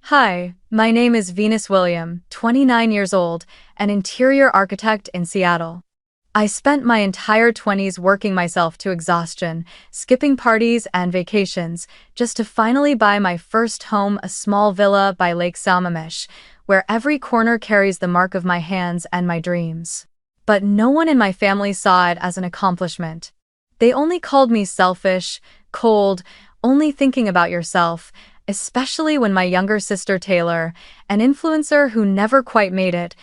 Hi, my name is Venus William, 29 years old, an interior architect in Seattle. I spent my entire 20s working myself to exhaustion, skipping parties and vacations, just to finally buy my first home, a small villa by Lake Sammamish, where every corner carries the mark of my hands and my dreams. But no one in my family saw it as an accomplishment. They only called me selfish, cold, only thinking about yourself, especially when my younger sister Taylor, an influencer who never quite made it,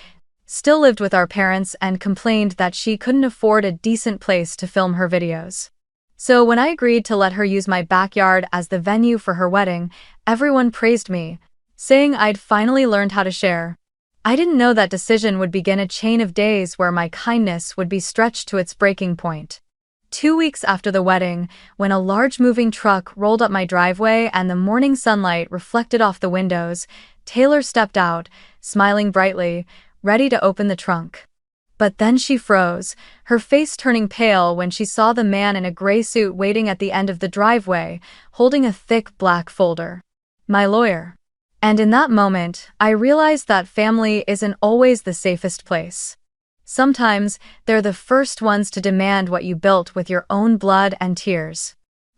still lived with our parents and complained that she couldn't afford a decent place to film her videos. So when I agreed to let her use my backyard as the venue for her wedding, everyone praised me, saying I'd finally learned how to share. I didn't know that decision would begin a chain of days where my kindness would be stretched to its breaking point. 2 weeks after the wedding, when a large moving truck rolled up my driveway and the morning sunlight reflected off the windows, Taylor stepped out, smiling brightly, ready to open the trunk. But then she froze, her face turning pale when she saw the man in a gray suit waiting at the end of the driveway, holding a thick black folder. My lawyer. And in that moment, I realized that family isn't always the safest place. Sometimes, they're the first ones to demand what you built with your own blood and tears.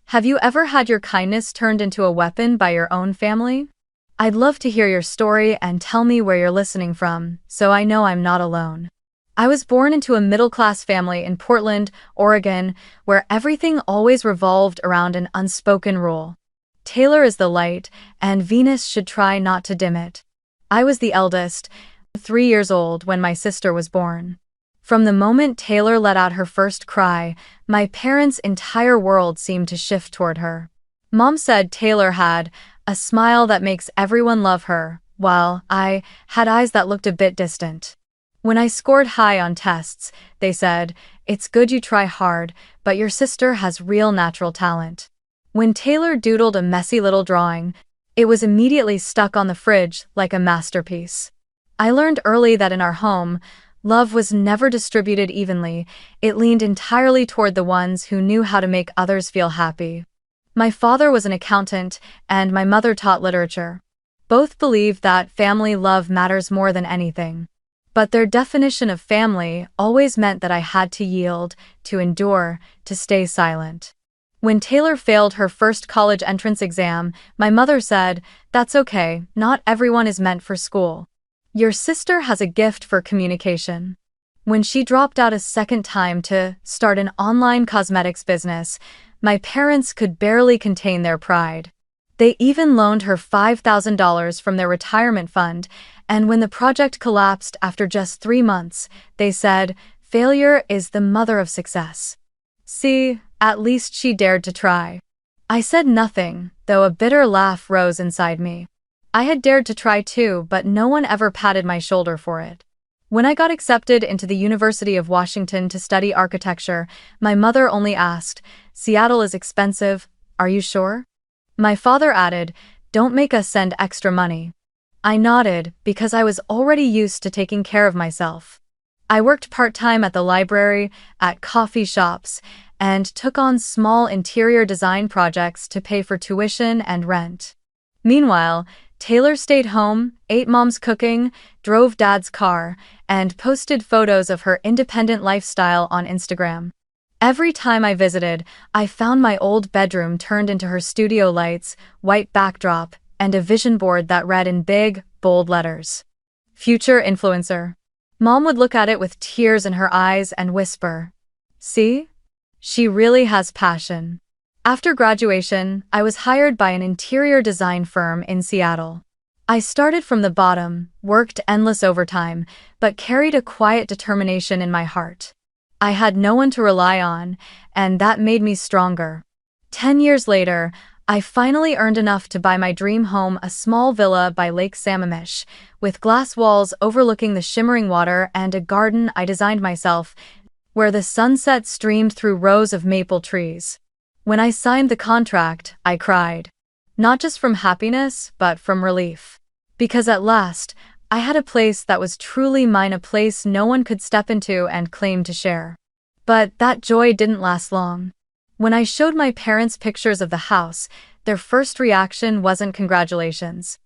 Have you ever had your kindness turned into a weapon by your own family? I'd love to hear your story and tell me where you're listening from, so I know I'm not alone. I was born into a middle-class family in Portland, Oregon, where everything always revolved around an unspoken rule. Taylor is the light, and Venus should try not to dim it. I was the eldest, 3 years old when my sister was born. From the moment Taylor let out her first cry, my parents' entire world seemed to shift toward her. Mom said Taylor had a smile that makes everyone love her, while I had eyes that looked a bit distant. When I scored high on tests, they said, "It's good you try hard, but your sister has real natural talent." When Taylor doodled a messy little drawing, it was immediately stuck on the fridge like a masterpiece. I learned early that in our home, love was never distributed evenly, it leaned entirely toward the ones who knew how to make others feel happy. My father was an accountant, and my mother taught literature. Both believed that family love matters more than anything. But their definition of family always meant that I had to yield, to endure, to stay silent. When Taylor failed her first college entrance exam, my mother said, "That's okay, not everyone is meant for school. Your sister has a gift for communication." When she dropped out a second time to start an online cosmetics business, my parents could barely contain their pride. They even loaned her $5,000 from their retirement fund, and when the project collapsed after just 3 months, they said, "Failure is the mother of success." See, at least she dared to try. I said nothing, though a bitter laugh rose inside me. I had dared to try too, but no one ever patted my shoulder for it. When I got accepted into the University of Washington to study architecture, my mother only asked, "Seattle is expensive, are you sure?" My father added, "Don't make us send extra money." I nodded, because I was already used to taking care of myself. I worked part-time at the library, at coffee shops, and took on small interior design projects to pay for tuition and rent. Meanwhile, Taylor stayed home, ate mom's cooking, drove dad's car, and posted photos of her independent lifestyle on Instagram. Every time I visited, I found my old bedroom turned into her studio lights, white backdrop, and a vision board that read in big, bold letters, "Future Influencer." Mom would look at it with tears in her eyes and whisper, "See? She really has passion." After graduation, I was hired by an interior design firm in Seattle. I started from the bottom, worked endless overtime, but carried a quiet determination in my heart. I had no one to rely on, and that made me stronger. 10 years later, I finally earned enough to buy my dream home, a small villa by Lake Sammamish, with glass walls overlooking the shimmering water and a garden I designed myself, where the sunset streamed through rows of maple trees. When I signed the contract, I cried. Not just from happiness, but from relief. Because at last, I had a place that was truly mine, a place no one could step into and claim to share. But that joy didn't last long. When I showed my parents pictures of the house, their first reaction wasn't congratulations.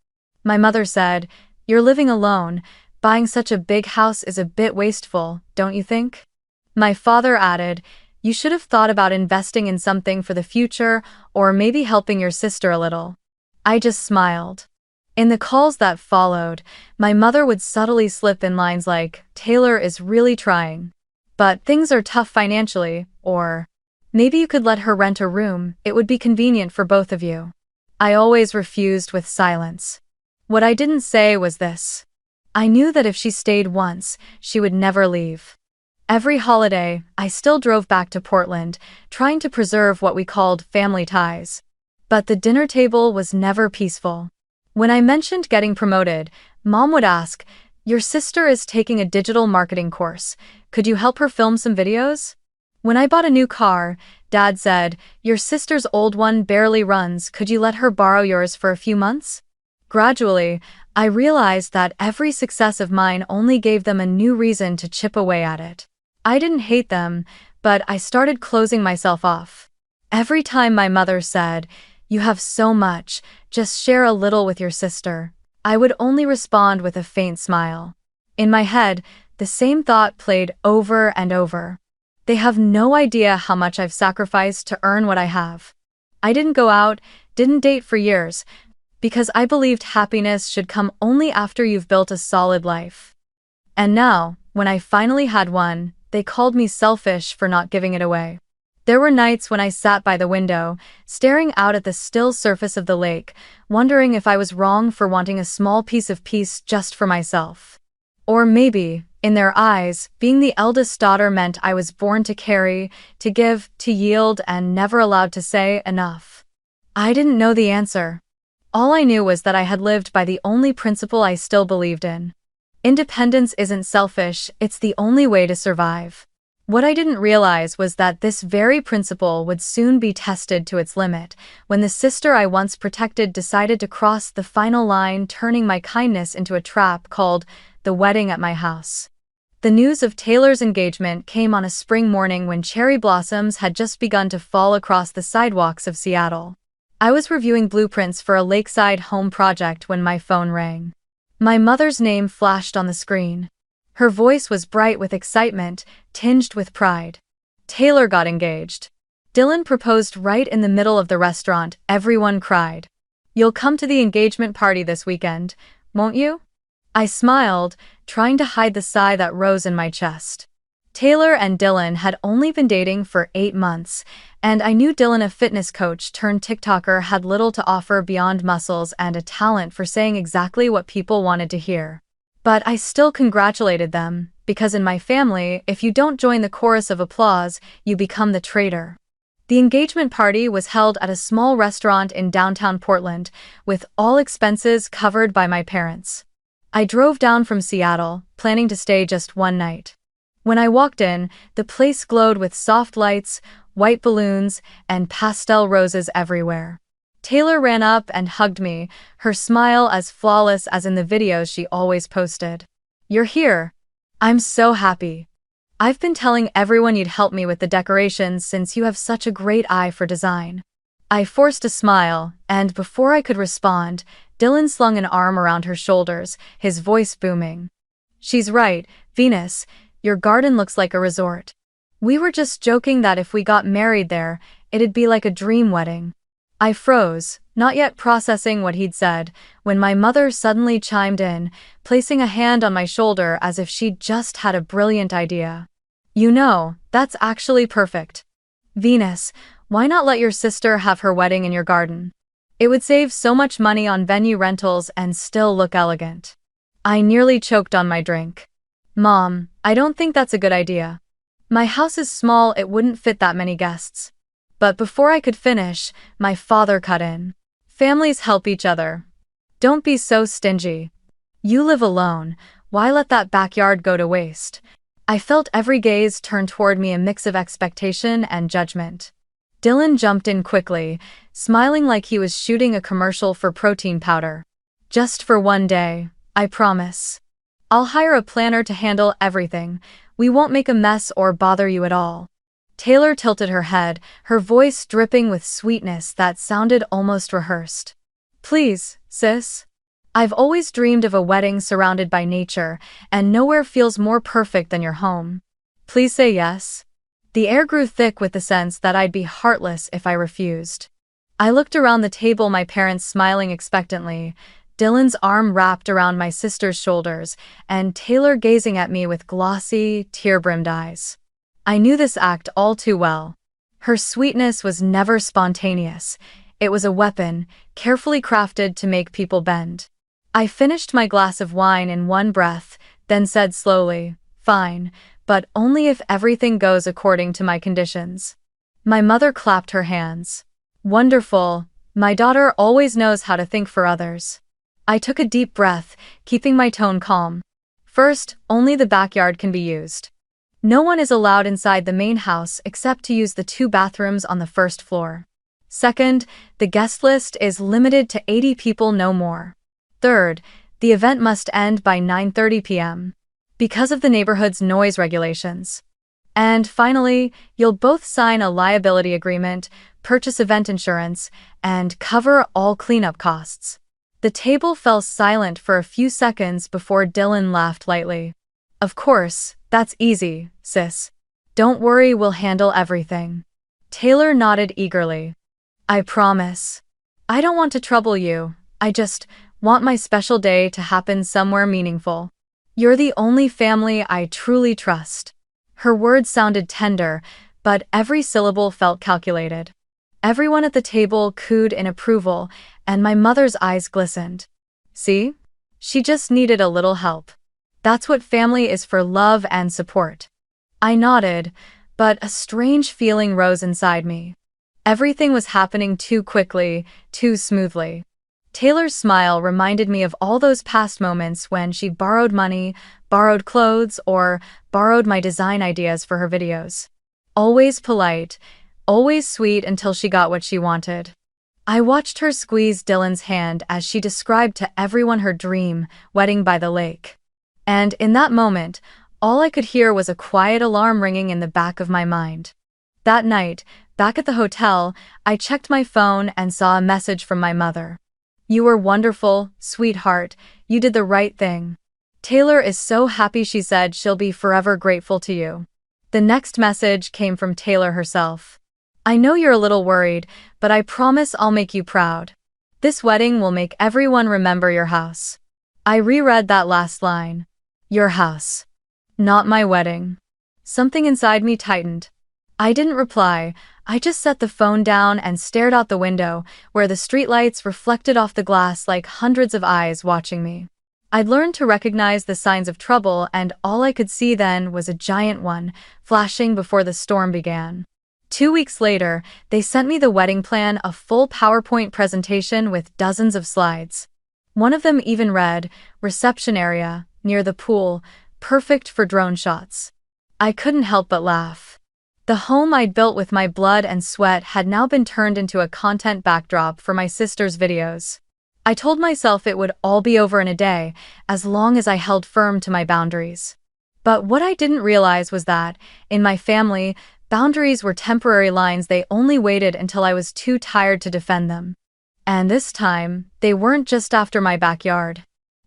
My mother said, "You're living alone. Buying such a big house is a bit wasteful, don't you think?" My father added, "You should have thought about investing in something for the future or maybe helping your sister a little." I just smiled. In the calls that followed, my mother would subtly slip in lines like, "Taylor is really trying. But things are tough financially," or, "Maybe you could let her rent a room, it would be convenient for both of you." I always refused with silence. What I didn't say was this: I knew that if she stayed once, she would never leave. Every holiday, I still drove back to Portland, trying to preserve what we called family ties. But the dinner table was never peaceful. When I mentioned getting promoted, Mom would ask, "Your sister is taking a digital marketing course. Could you help her film some videos?" When I bought a new car, Dad said, "Your sister's old one barely runs. Could you let her borrow yours for a few months?" Gradually, I realized that every success of mine only gave them a new reason to chip away at it. I didn't hate them, but I started closing myself off. Every time my mother said, "You have so much, just share a little with your sister," I would only respond with a faint smile. In my head, the same thought played over and over. They have no idea how much I've sacrificed to earn what I have. I didn't go out, didn't date for years, because I believed happiness should come only after you've built a solid life. And now, when I finally had one, they called me selfish for not giving it away. There were nights when I sat by the window, staring out at the still surface of the lake, wondering if I was wrong for wanting a small piece of peace just for myself. Or maybe, in their eyes, being the eldest daughter meant I was born to carry, to give, to yield, and never allowed to say enough. I didn't know the answer. All I knew was that I had lived by the only principle I still believed in. Independence isn't selfish, it's the only way to survive. What I didn't realize was that this very principle would soon be tested to its limit, when the sister I once protected decided to cross the final line, turning my kindness into a trap called the wedding at my house. The news of Taylor's engagement came on a spring morning when cherry blossoms had just begun to fall across the sidewalks of Seattle. I was reviewing blueprints for a lakeside home project when my phone rang. My mother's name flashed on the screen. Her voice was bright with excitement, tinged with pride. Taylor got engaged. Dylan proposed right in the middle of the restaurant. Everyone cried. "You'll come to the engagement party this weekend, won't you?" I smiled, trying to hide the sigh that rose in my chest. Taylor and Dylan had only been dating for 8 months, and I knew Dylan, a fitness coach turned TikToker, had little to offer beyond muscles and a talent for saying exactly what people wanted to hear. But I still congratulated them, because in my family, if you don't join the chorus of applause, you become the traitor. The engagement party was held at a small restaurant in downtown Portland, with all expenses covered by my parents. I drove down from Seattle, planning to stay just one night. When I walked in, the place glowed with soft lights, white balloons, and pastel roses everywhere. Taylor ran up and hugged me, her smile as flawless as in the videos she always posted. "You're here. I'm so happy. I've been telling everyone you'd help me with the decorations since you have such a great eye for design." I forced a smile, and before I could respond, Dylan slung an arm around her shoulders, his voice booming. "She's right, Venus. Your garden looks like a resort. We were just joking that if we got married there, it'd be like a dream wedding." I froze, not yet processing what he'd said, when my mother suddenly chimed in, placing a hand on my shoulder as if she'd just had a brilliant idea. "You know, that's actually perfect. Venus, why not let your sister have her wedding in your garden? It would save so much money on venue rentals and still look elegant." I nearly choked on my drink. "Mom, I don't think that's a good idea. My house is small, it wouldn't fit that many guests." But before I could finish, my father cut in. "Families help each other. Don't be so stingy. You live alone, why let that backyard go to waste?" I felt every gaze turn toward me, a mix of expectation and judgment. Dylan jumped in quickly, smiling like he was shooting a commercial for protein powder. "Just for one day, I promise. I'll hire a planner to handle everything. We won't make a mess or bother you at all." Taylor tilted her head, her voice dripping with sweetness that sounded almost rehearsed. "Please, sis. I've always dreamed of a wedding surrounded by nature, and nowhere feels more perfect than your home. Please say yes." The air grew thick with the sense that I'd be heartless if I refused. I looked around the table, my parents smiling expectantly, Dylan's arm wrapped around my sister's shoulders, and Taylor gazing at me with glossy, tear-brimmed eyes. I knew this act all too well. Her sweetness was never spontaneous. It was a weapon, carefully crafted to make people bend. I finished my glass of wine in one breath, then said slowly, "Fine, but only if everything goes according to my conditions." My mother clapped her hands. "Wonderful. My daughter always knows how to think for others." I took a deep breath, keeping my tone calm. "First, only the backyard can be used. No one is allowed inside the main house except to use the 2 bathrooms on the first floor. Second, the guest list is limited to 80 people, no more. Third, the event must end by 9:30 p.m. because of the neighborhood's noise regulations. And finally, you'll both sign a liability agreement, purchase event insurance, and cover all cleanup costs." The table fell silent for a few seconds before Dylan laughed lightly. "Of course, that's easy, sis. Don't worry, we'll handle everything." Taylor nodded eagerly. "I promise. I don't want to trouble you, I just want my special day to happen somewhere meaningful. You're the only family I truly trust." Her words sounded tender, but every syllable felt calculated. Everyone at the table cooed in approval, and my mother's eyes glistened. "See? She just needed a little help. That's what family is for, love and support." I nodded, but a strange feeling rose inside me. Everything was happening too quickly, too smoothly. Taylor's smile reminded me of all those past moments when she borrowed money, borrowed clothes, or borrowed my design ideas for her videos. Always polite, always sweet until she got what she wanted. I watched her squeeze Dylan's hand as she described to everyone her dream wedding by the lake. And in that moment, all I could hear was a quiet alarm ringing in the back of my mind. That night, back at the hotel, I checked my phone and saw a message from my mother. "You were wonderful, sweetheart. You did the right thing. Taylor is so happy. She said she'll be forever grateful to you." The next message came from Taylor herself. "I know you're a little worried, but I promise I'll make you proud. This wedding will make everyone remember your house." I reread that last line. Your house. Not my wedding. Something inside me tightened. I didn't reply. I just set the phone down and stared out the window, where the streetlights reflected off the glass like hundreds of eyes watching me. I'd learned to recognize the signs of trouble, and all I could see then was a giant one, flashing before the storm began. 2 weeks later, they sent me the wedding plan, a full PowerPoint presentation with dozens of slides. One of them even read, "Reception area, near the pool, perfect for drone shots." I couldn't help but laugh. The home I'd built with my blood and sweat had now been turned into a content backdrop for my sister's videos. I told myself it would all be over in a day, as long as I held firm to my boundaries. But what I didn't realize was that, in my family, boundaries were temporary lines. They only waited until I was too tired to defend them. And this time, they weren't just after my backyard.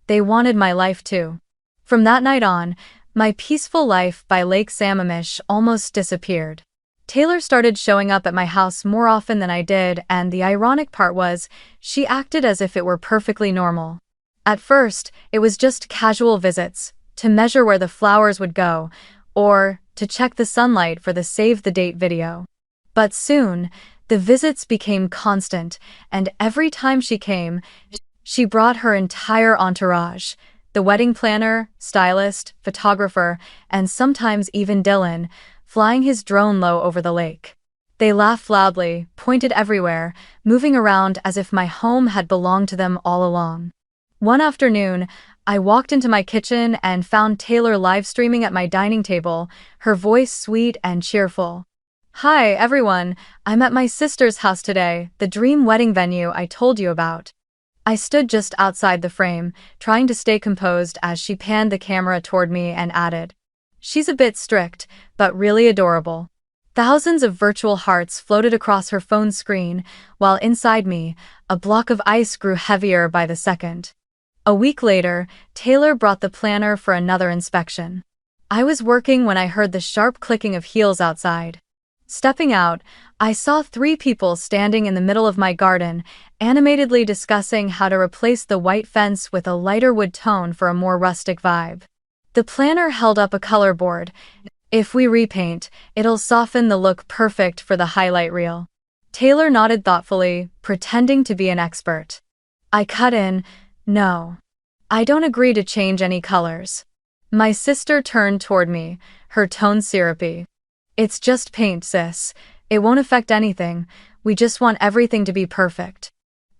They wanted my life too. From that night on, my peaceful life by Lake Sammamish almost disappeared. Taylor started showing up at my house more often than I did, and the ironic part was, she acted as if it were perfectly normal. At first, it was just casual visits, to measure where the flowers would go, or to check the sunlight for the save the date video. But soon, the visits became constant, and every time she came, she brought her entire entourage. The wedding planner, stylist, photographer, and sometimes even Dylan, flying his drone low over the lake. They laughed loudly, pointed everywhere, moving around as if my home had belonged to them all along. One afternoon, I walked into my kitchen and found Taylor live streaming at my dining table, her voice sweet and cheerful. "Hi, everyone. I'm at my sister's house today, the dream wedding venue I told you about." I stood just outside the frame, trying to stay composed as she panned the camera toward me and added, "She's a bit strict, but really adorable." Thousands of virtual hearts floated across her phone screen, while inside me, a block of ice grew heavier by the second. A week later, Taylor brought the planner for another inspection. I was working when I heard the sharp clicking of heels outside. Stepping out, I saw 3 people standing in the middle of my garden, animatedly discussing how to replace the white fence with a lighter wood tone for a more rustic vibe. The planner held up a color board. If we repaint, it'll soften the look perfect for the highlight reel. Taylor nodded thoughtfully, pretending to be an expert. I cut in, no. I don't agree to change any colors. My sister turned toward me, her tone syrupy. It's just paint, sis. It won't affect anything. We just want everything to be perfect.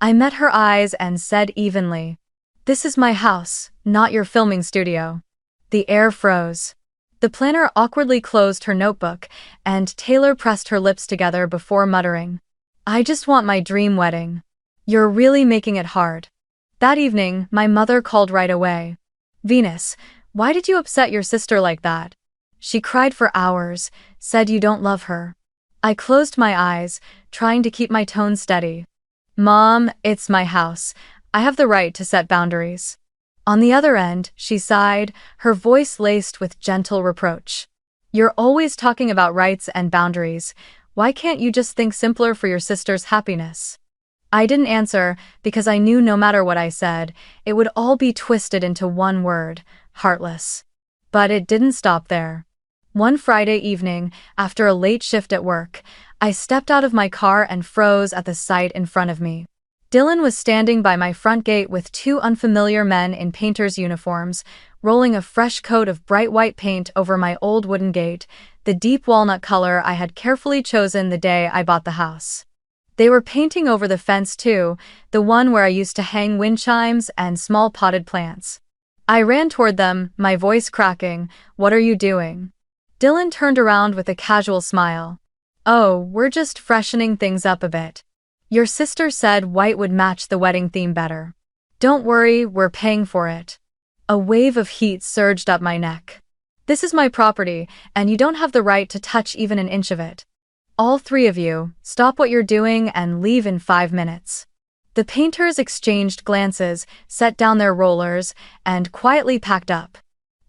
I met her eyes and said evenly, "This is my house, not your filming studio." The air froze. The planner awkwardly closed her notebook, and Taylor pressed her lips together before muttering, "I just want my dream wedding. You're really making it hard." That evening, my mother called right away. "Venus, why did you upset your sister like that?" She cried for hours, said you don't love her. I closed my eyes, trying to keep my tone steady. "Mom, it's my house. I have the right to set boundaries." On the other end, she sighed, her voice laced with gentle reproach. "You're always talking about rights and boundaries. Why can't you just think simpler for your sister's happiness?" I didn't answer because I knew no matter what I said, it would all be twisted into one word, heartless. But it didn't stop there. One Friday evening, after a late shift at work, I stepped out of my car and froze at the sight in front of me. Dylan was standing by my front gate with 2 unfamiliar men in painters' uniforms, rolling a fresh coat of bright white paint over my old wooden gate, the deep walnut color I had carefully chosen the day I bought the house. They were painting over the fence too, the one where I used to hang wind chimes and small potted plants. I ran toward them, my voice cracking, "What are you doing?" Dylan turned around with a casual smile. "Oh, we're just freshening things up a bit. Your sister said white would match the wedding theme better. Don't worry, we're paying for it." A wave of heat surged up my neck. "This is my property, and you don't have the right to touch even an inch of it. All 3 of you, stop what you're doing and leave in 5 minutes." The painters exchanged glances, set down their rollers, and quietly packed up.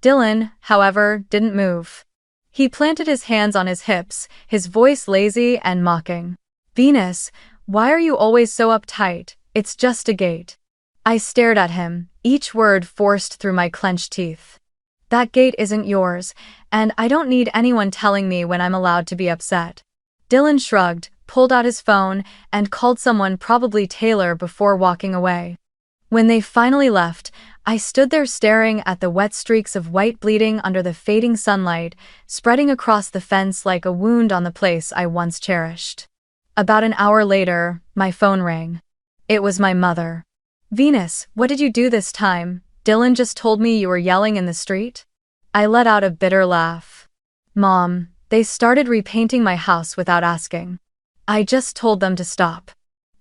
Dylan, however, didn't move. He planted his hands on his hips, his voice lazy and mocking. "Venus, why are you always so uptight? It's just a gate." I stared at him, each word forced through my clenched teeth. "That gate isn't yours, and I don't need anyone telling me when I'm allowed to be upset." Dylan shrugged, pulled out his phone, and called someone, probably Taylor, before walking away. When they finally left, I stood there staring at the wet streaks of white bleeding under the fading sunlight, spreading across the fence like a wound on the place I once cherished. About an hour later, my phone rang. It was my mother. "Venus, what did you do this time? Dylan just told me you were yelling in the street." I let out a bitter laugh. "Mom, they started repainting my house without asking. I just told them to stop."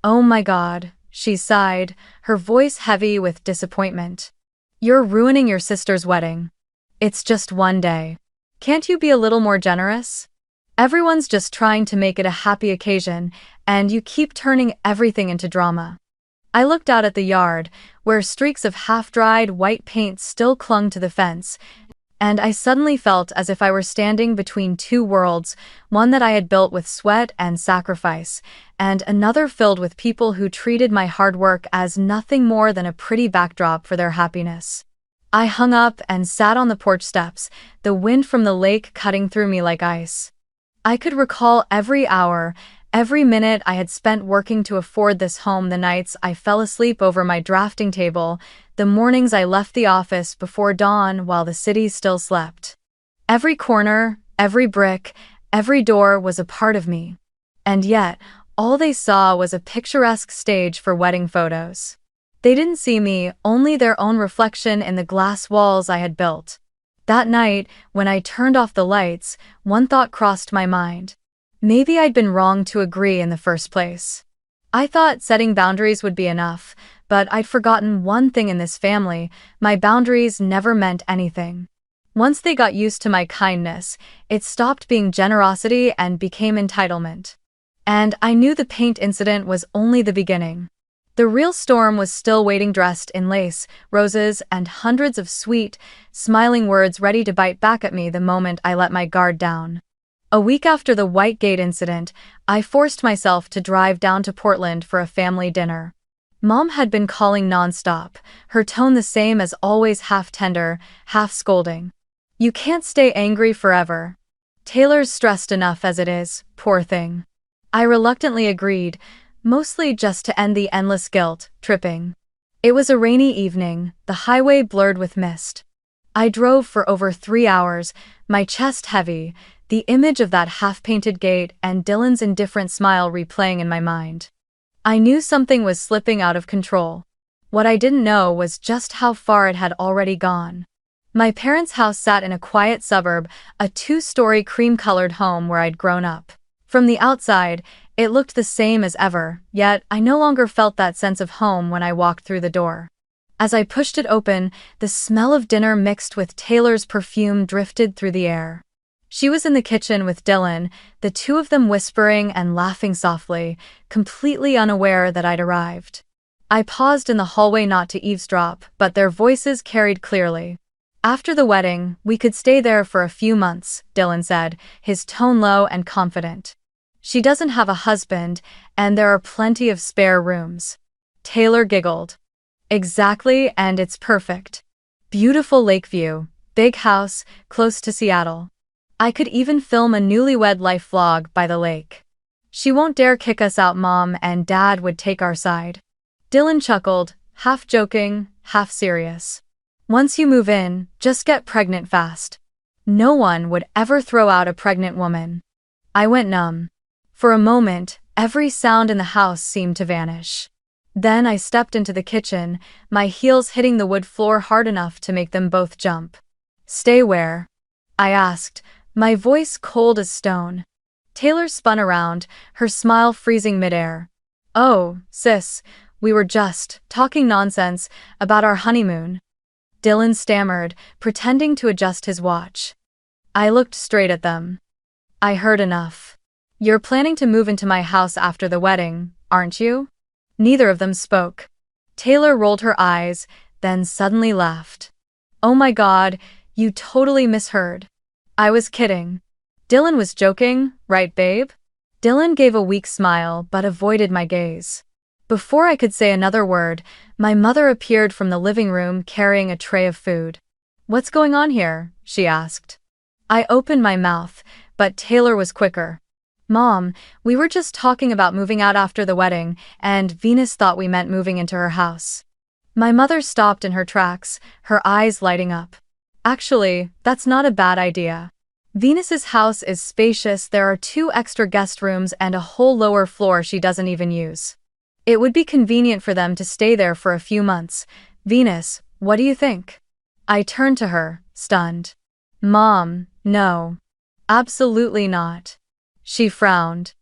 "Oh my God," she sighed, her voice heavy with disappointment. "You're ruining your sister's wedding. It's just one day. Can't you be a little more generous? Everyone's just trying to make it a happy occasion, and you keep turning everything into drama." I looked out at the yard, where streaks of half-dried white paint still clung to the fence, and I suddenly felt as if I were standing between 2 worlds, one that I had built with sweat and sacrifice, and another filled with people who treated my hard work as nothing more than a pretty backdrop for their happiness. I hung up and sat on the porch steps, the wind from the lake cutting through me like ice. I could recall every hour, every minute I had spent working to afford this home, the nights I fell asleep over my drafting table, the mornings I left the office before dawn while the city still slept. Every corner, every brick, every door was a part of me. And yet, all they saw was a picturesque stage for wedding photos. They didn't see me, only their own reflection in the glass walls I had built. That night, when I turned off the lights, one thought crossed my mind. Maybe I'd been wrong to agree in the first place. I thought setting boundaries would be enough, but I'd forgotten one thing in this family: my boundaries never meant anything. Once they got used to my kindness, it stopped being generosity and became entitlement. And I knew the paint incident was only the beginning. The real storm was still waiting, dressed in lace, roses, and hundreds of sweet, smiling words ready to bite back at me the moment I let my guard down. A week after the White Gate incident, I forced myself to drive down to Portland for a family dinner. Mom had been calling nonstop, her tone the same as always, half tender, half scolding. "You can't stay angry forever. Taylor's stressed enough as it is, poor thing." I reluctantly agreed, mostly just to end the endless guilt tripping. It was a rainy evening, the highway blurred with mist. I drove for over 3 hours, my chest heavy, the image of that half-painted gate and Dylan's indifferent smile replaying in my mind. I knew something was slipping out of control. What I didn't know was just how far it had already gone. My parents' house sat in a quiet suburb, a 2-story cream-colored home where I'd grown up. From the outside, it looked the same as ever, yet I no longer felt that sense of home when I walked through the door. As I pushed it open, the smell of dinner mixed with Taylor's perfume drifted through the air. She was in the kitchen with Dylan, the two of them whispering and laughing softly, completely unaware that I'd arrived. I paused in the hallway not to eavesdrop, but their voices carried clearly. "After the wedding, we could stay there for a few months," Dylan said, his tone low and confident. "She doesn't have a husband, and there are plenty of spare rooms." Taylor giggled. "Exactly, and it's perfect. Beautiful lake view, big house, close to Seattle. I could even film a newlywed life vlog by the lake. She won't dare kick us out. Mom and Dad would take our side." Dylan chuckled, half joking, half serious. "Once you move in, just get pregnant fast. No one would ever throw out a pregnant woman." I went numb. For a moment, every sound in the house seemed to vanish. Then I stepped into the kitchen, my heels hitting the wood floor hard enough to make them both jump. "Stay where?" I asked, my voice cold as stone. Taylor spun around, her smile freezing midair. "Oh, sis, we were just talking nonsense about our honeymoon." Dylan stammered, pretending to adjust his watch. I looked straight at them. "I heard enough. You're planning to move into my house after the wedding, aren't you?" Neither of them spoke. Taylor rolled her eyes, then suddenly laughed. "Oh my God, you totally misheard. I was kidding." Dylan was joking, right, babe? Dylan gave a weak smile but avoided my gaze. Before I could say another word, my mother appeared from the living room carrying a tray of food. "What's going on here?" she asked. I opened my mouth, but Taylor was quicker. "Mom, we were just talking about moving out after the wedding, and Venus thought we meant moving into her house." My mother stopped in her tracks, her eyes lighting up. "Actually, that's not a bad idea. Venus's house is spacious. There are 2 extra guest rooms and a whole lower floor she doesn't even use. It would be convenient for them to stay there for a few months. Venus, what do you think?" I turned to her, stunned. "Mom, no. Absolutely not." She frowned.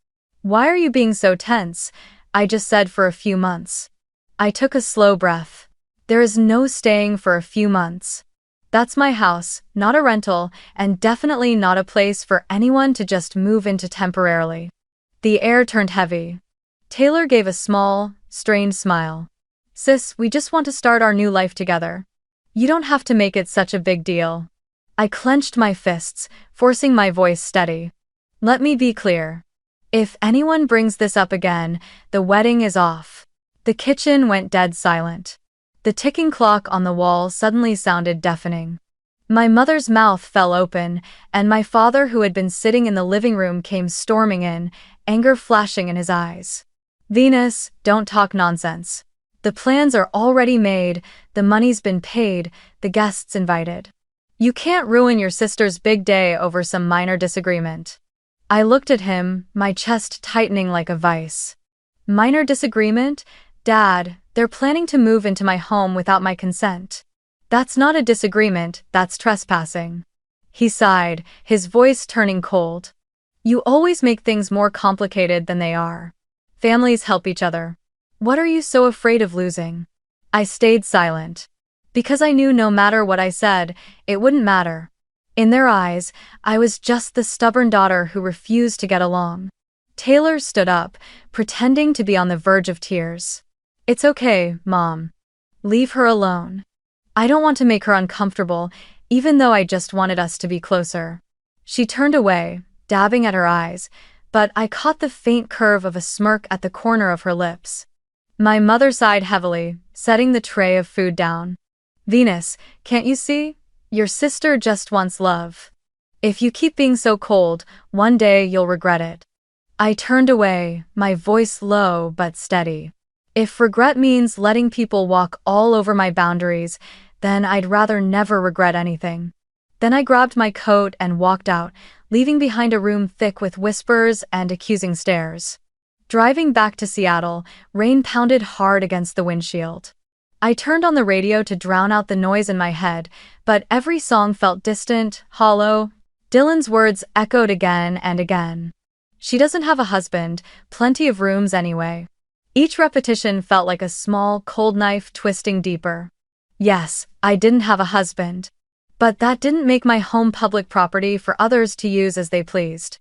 "Why are you being so tense?" I just said, "for a few months." I took a slow breath. There is no staying for a few months. That's my house, not a rental, and definitely not a place for anyone to just move into temporarily. The air turned heavy. Taylor gave a small, strained smile. "Sis, we just want to start our new life together. You don't have to make it such a big deal." I clenched my fists, forcing my voice steady. "Let me be clear. If anyone brings this up again, the wedding is off." The kitchen went dead silent. The ticking clock on the wall suddenly sounded deafening. My mother's mouth fell open, and my father, who had been sitting in the living room, came storming in, anger flashing in his eyes. "Venus, don't talk nonsense. The plans are already made, the money's been paid, the guests invited. You can't ruin your sister's big day over some minor disagreement." I looked at him, my chest tightening like a vice. "Minor disagreement? Dad, they're planning to move into my home without my consent. That's not a disagreement, that's trespassing." He sighed, his voice turning cold. "You always make things more complicated than they are. Families help each other. What are you so afraid of losing?" I stayed silent. Because I knew no matter what I said, it wouldn't matter. In their eyes, I was just the stubborn daughter who refused to get along. Taylor stood up, pretending to be on the verge of tears. It's okay, Mom. Leave her alone. I don't want to make her uncomfortable, even though I just wanted us to be closer. She turned away, dabbing at her eyes, but I caught the faint curve of a smirk at the corner of her lips. My mother sighed heavily, setting the tray of food down. Venus, can't you see? Your sister just wants love. If you keep being so cold, one day you'll regret it. I turned away, my voice low but steady. If regret means letting people walk all over my boundaries, then I'd rather never regret anything. Then I grabbed my coat and walked out, leaving behind a room thick with whispers and accusing stares. Driving back to Seattle, rain pounded hard against the windshield. I turned on the radio to drown out the noise in my head, but every song felt distant, hollow. Dylan's words echoed again and again. She doesn't have a husband, plenty of rooms anyway. Each repetition felt like a small, cold knife twisting deeper. Yes, I didn't have a husband. But that didn't make my home public property for others to use as they pleased.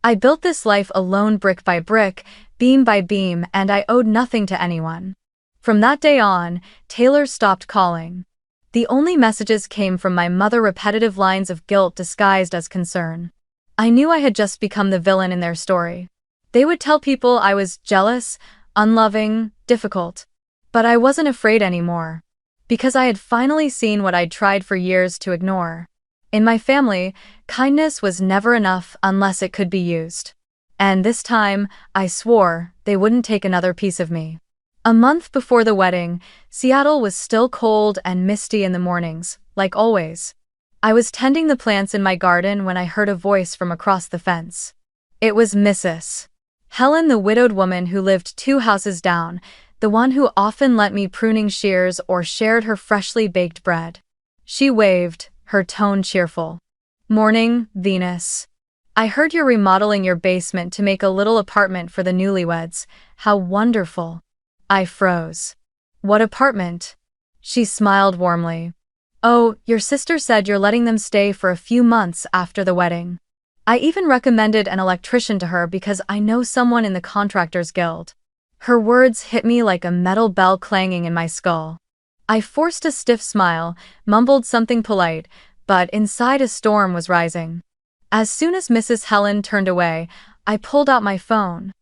I built this life alone, brick by brick, beam by beam, and I owed nothing to anyone. From that day on, Taylor stopped calling. The only messages came from my mother, repetitive lines of guilt disguised as concern. I knew I had just become the villain in their story. They would tell people I was jealous, unloving, difficult. But I wasn't afraid anymore. Because I had finally seen what I'd tried for years to ignore. In my family, kindness was never enough unless it could be used. And this time, I swore they wouldn't take another piece of me. A month before the wedding, Seattle was still cold and misty in the mornings, like always. I was tending the plants in my garden when I heard a voice from across the fence. It was Mrs. Helen, the widowed woman who lived 2 houses down, the one who often lent me pruning shears or shared her freshly baked bread. She waved, her tone cheerful. Morning, Venus. I heard you're remodeling your basement to make a little apartment for the newlyweds. How wonderful. I froze. What apartment? She smiled warmly. Oh, your sister said you're letting them stay for a few months after the wedding. I even recommended an electrician to her because I know someone in the Contractors Guild. Her words hit me like a metal bell clanging in my skull. I forced a stiff smile, mumbled something polite, but inside a storm was rising. As soon as Mrs. Helen turned away, I pulled out my phone.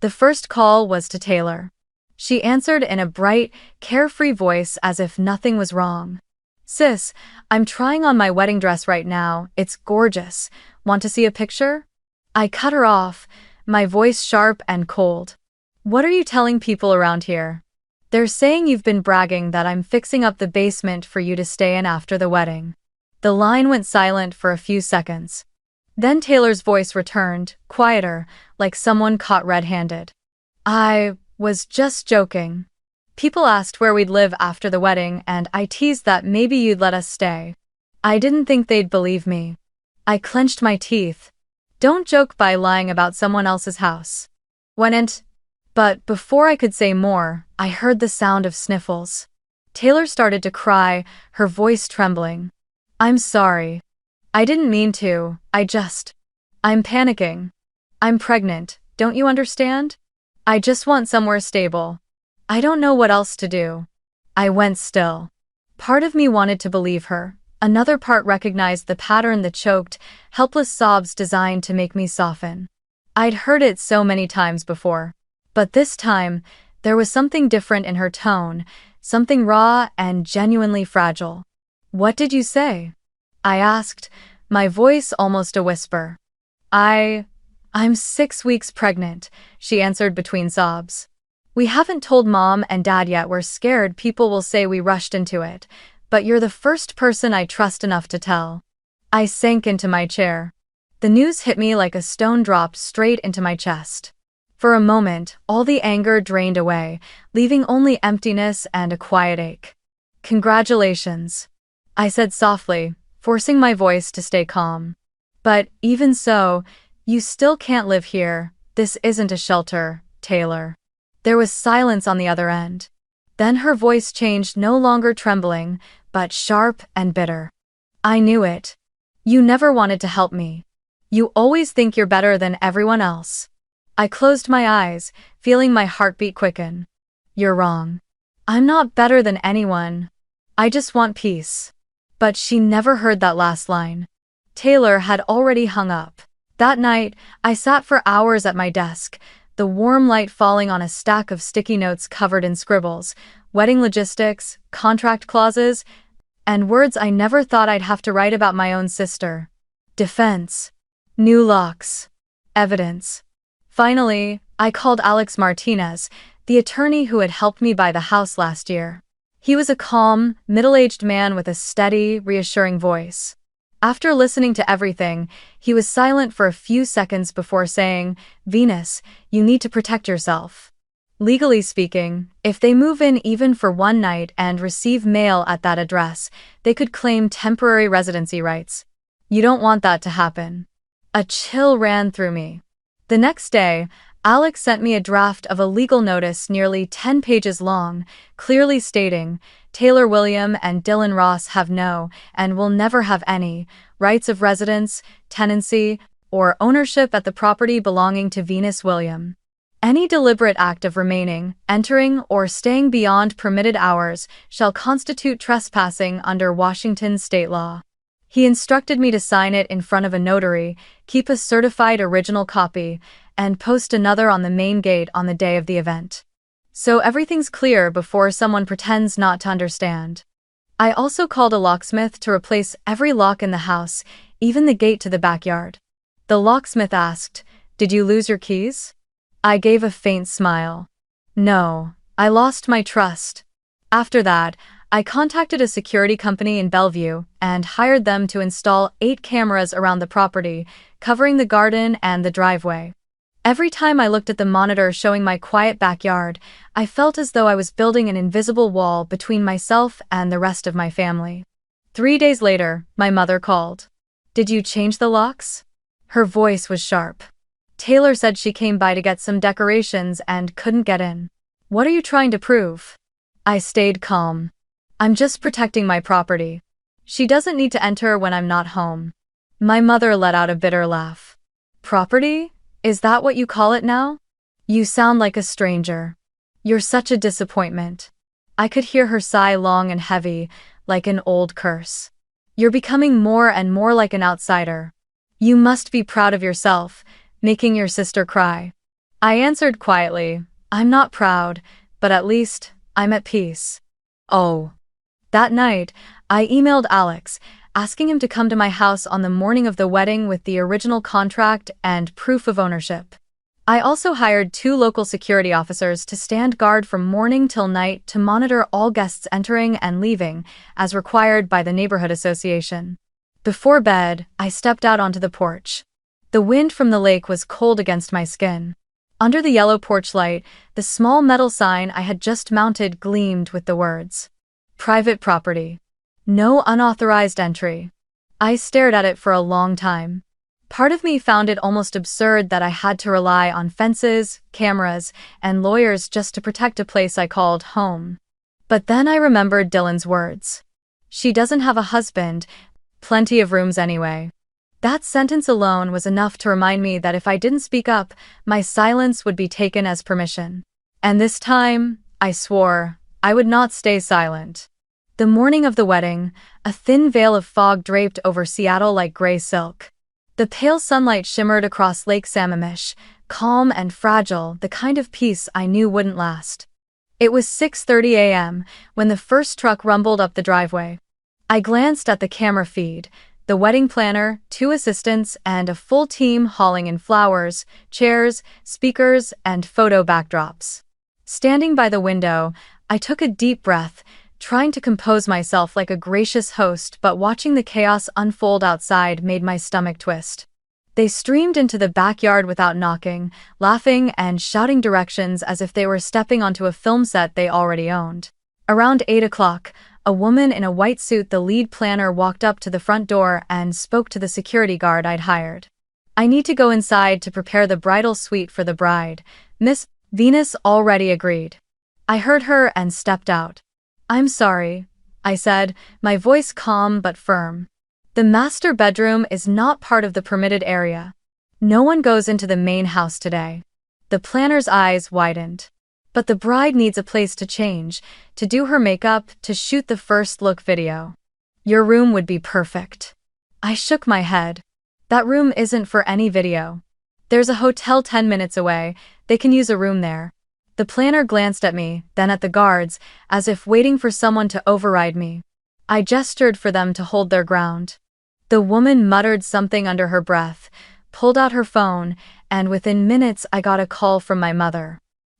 The first call was to Taylor. She answered in a bright, carefree voice as if nothing was wrong. Sis, I'm trying on my wedding dress right now. It's gorgeous. Want to see a picture? I cut her off, my voice sharp and cold. What are you telling people around here? They're saying you've been bragging that I'm fixing up the basement for you to stay in after the wedding. The line went silent for a few seconds. Then Taylor's voice returned, quieter, like someone caught red-handed. I was just joking. People asked where we'd live after the wedding, and I teased that maybe you'd let us stay. I didn't think they'd believe me. I clenched my teeth. Don't joke by lying about someone else's house. But before I could say more, I heard the sound of sniffles. Taylor started to cry, her voice trembling. I'm sorry. I didn't mean to, I'm panicking. I'm pregnant, don't you understand? I just want somewhere stable. I don't know what else to do. I went still. Part of me wanted to believe her. Another part recognized the pattern, the choked, helpless sobs designed to make me soften. I'd heard it so many times before. But this time, there was something different in her tone, something raw and genuinely fragile. What did you say? I asked, my voice almost a whisper. I'm 6 weeks pregnant, she answered between sobs. We haven't told Mom and Dad yet. We're scared people will say we rushed into it, but you're the first person I trust enough to tell. I sank into my chair. The news hit me like a stone dropped straight into my chest. For a moment, all the anger drained away, leaving only emptiness and a quiet ache. Congratulations, I said softly, forcing my voice to stay calm. But even so, you still can't live here. This isn't a shelter, Taylor. There was silence on the other end. Then her voice changed, no longer trembling, but sharp and bitter. I knew it. You never wanted to help me. You always think you're better than everyone else. I closed my eyes, feeling my heartbeat quicken. You're wrong. I'm not better than anyone. I just want peace. But she never heard that last line. Taylor had already hung up. That night, I sat for hours at my desk, the warm light falling on a stack of sticky notes covered in scribbles, wedding logistics, contract clauses, and words I never thought I'd have to write about my own sister. Defense. New locks. Evidence. Finally, I called Alex Martinez, the attorney who had helped me buy the house last year. He was a calm, middle-aged man with a steady, reassuring voice. After listening to everything, he was silent for a few seconds before saying, "Venus, you need to protect yourself. Legally speaking, if they move in even for one night and receive mail at that address, they could claim temporary residency rights. You don't want that to happen." A chill ran through me. The next day, Alex sent me a draft of a legal notice nearly 10 pages long, clearly stating, Taylor William and Dylan Ross have no, and will never have any, rights of residence, tenancy, or ownership at the property belonging to Venus William. Any deliberate act of remaining, entering, or staying beyond permitted hours shall constitute trespassing under Washington state law. He instructed me to sign it in front of a notary, keep a certified original copy, and post another on the main gate on the day of the event. So everything's clear before someone pretends not to understand. I also called a locksmith to replace every lock in the house, even the gate to the backyard. The locksmith asked, "Did you lose your keys?" I gave a faint smile. "No, I lost my trust." After that, I contacted a security company in Bellevue and hired them to install 8 cameras around the property, covering the garden and the driveway. Every time I looked at the monitor showing my quiet backyard, I felt as though I was building an invisible wall between myself and the rest of my family. 3 days later, my mother called. "Did you change the locks?" Her voice was sharp. "Taylor said she came by to get some decorations and couldn't get in." "What are you trying to prove?" I stayed calm. "I'm just protecting my property. She doesn't need to enter when I'm not home." My mother let out a bitter laugh. "Property? Is that what you call it now? You sound like a stranger. You're such a disappointment." I could hear her sigh long and heavy, like an old curse. "You're becoming more and more like an outsider. You must be proud of yourself, making your sister cry." I answered quietly, "I'm not proud, but at least I'm at peace." Oh. That night, I emailed Alex, asking him to come to my house on the morning of the wedding with the original contract and proof of ownership. I also hired 2 local security officers to stand guard from morning till night to monitor all guests entering and leaving, as required by the neighborhood association. Before bed, I stepped out onto the porch. The wind from the lake was cold against my skin. Under the yellow porch light, the small metal sign I had just mounted gleamed with the words, "Private property. No unauthorized entry." I stared at it for a long time. Part of me found it almost absurd that I had to rely on fences, cameras, and lawyers just to protect a place I called home. But then I remembered Dylan's words. "She doesn't have a husband, plenty of rooms anyway." That sentence alone was enough to remind me that if I didn't speak up, my silence would be taken as permission. And this time, I swore, I would not stay silent. The morning of the wedding, a thin veil of fog draped over Seattle like gray silk. The pale sunlight shimmered across Lake Sammamish, calm and fragile, the kind of peace I knew wouldn't last. It was 6:30 a.m. when the first truck rumbled up the driveway. I glanced at the camera feed, the wedding planner, 2 assistants, and a full team hauling in flowers, chairs, speakers, and photo backdrops. Standing by the window, I took a deep breath, trying to compose myself like a gracious host, but watching the chaos unfold outside made my stomach twist. They streamed into the backyard without knocking, laughing and shouting directions as if they were stepping onto a film set they already owned. Around 8 o'clock, a woman in a white suit, the lead planner, walked up to the front door and spoke to the security guard I'd hired. "I need to go inside to prepare the bridal suite for the bride, Miss." Venus already agreed. I heard her and stepped out. "I'm sorry," I said, my voice calm but firm. "The master bedroom is not part of the permitted area. No one goes into the main house today." The planner's eyes widened. But the bride needs a place to change, to do her makeup, to shoot the first look video. Your room would be perfect. I shook my head. That room isn't for any video. There's a hotel 10 minutes away, they can use a room there. The planner glanced at me, then at the guards, as if waiting for someone to override me. I gestured for them to hold their ground. The woman muttered something under her breath, pulled out her phone, and within minutes I got a call from my mother.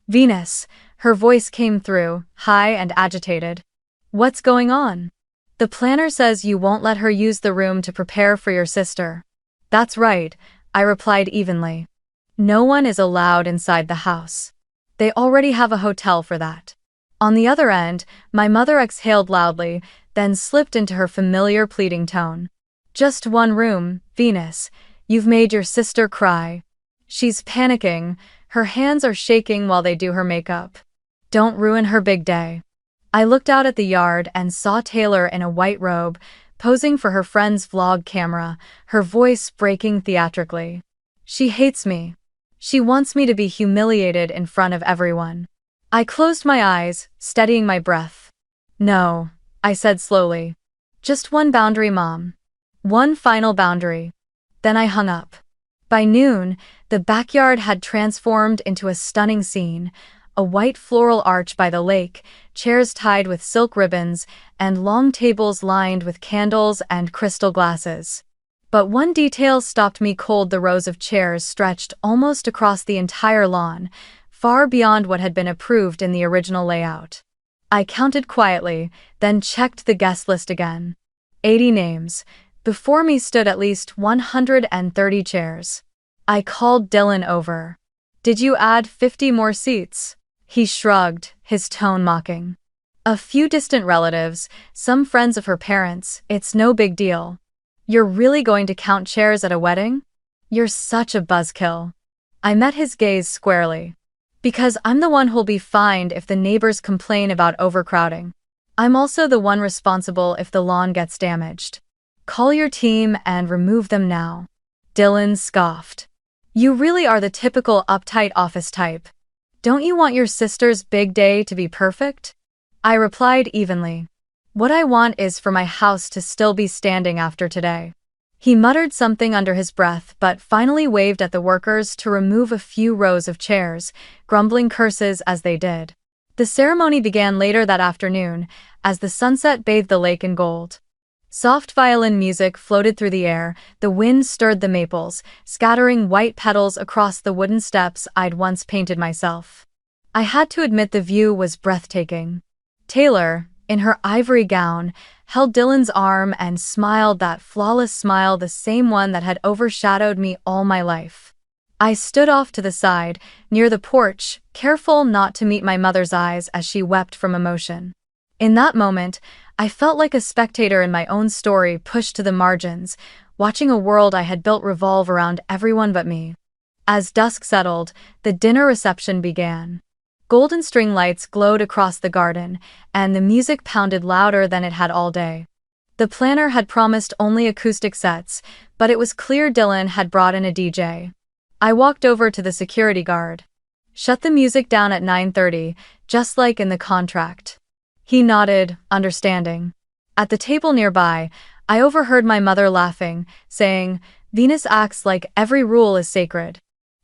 Venus, her voice came through, high and agitated. What's going on? The planner says you won't let her use the room to prepare for your sister. That's right, I replied evenly. No one is allowed inside the house. They already have a hotel for that. On the other end, my mother exhaled loudly, then slipped into her familiar pleading tone. Just one room, Venus. You've made your sister cry. She's panicking. Her hands are shaking while they do her makeup. Don't ruin her big day. I looked out at the yard and saw Taylor in a white robe, posing for her friend's vlog camera, her voice breaking theatrically. She hates me. She wants me to be humiliated in front of everyone. I closed my eyes, steadying my breath. No, I said slowly. Just one boundary, Mom. One final boundary. Then I hung up. By noon, the backyard had transformed into a stunning scene, a white floral arch by the lake, chairs tied with silk ribbons, and long tables lined with candles and crystal glasses. But one detail stopped me cold: the rows of chairs stretched almost across the entire lawn, far beyond what had been approved in the original layout. I counted quietly, then checked the guest list again. 80 names. Before me stood at least 130 chairs. I called Dylan over. Did you add 50 more seats? He shrugged, his tone mocking. A few distant relatives, some friends of her parents, it's no big deal. You're really going to count chairs at a wedding? You're such a buzzkill. I met his gaze squarely. Because I'm the one who'll be fined if the neighbors complain about overcrowding. I'm also the one responsible if the lawn gets damaged. Call your team and remove them now. Dylan scoffed. You really are the typical uptight office type. Don't you want your sister's big day to be perfect? I replied evenly. What I want is for my house to still be standing after today. He muttered something under his breath but finally waved at the workers to remove a few rows of chairs, grumbling curses as they did. The ceremony began later that afternoon, as the sunset bathed the lake in gold. Soft violin music floated through the air, the wind stirred the maples, scattering white petals across the wooden steps I'd once painted myself. I had to admit the view was breathtaking. Taylor, in her ivory gown, held Dylan's arm and smiled that flawless smile, the same one that had overshadowed me all my life. I stood off to the side, near the porch, careful not to meet my mother's eyes as she wept from emotion. In that moment, I felt like a spectator in my own story pushed to the margins, watching a world I had built revolve around everyone but me. As dusk settled, the dinner reception began. Golden string lights glowed across the garden, and the music pounded louder than it had all day. The planner had promised only acoustic sets, but it was clear Dylan had brought in a DJ. I walked over to the security guard. Shut the music down at 9:30, just like in the contract. He nodded, understanding. At the table nearby, I overheard my mother laughing, saying, Venus acts like every rule is sacred.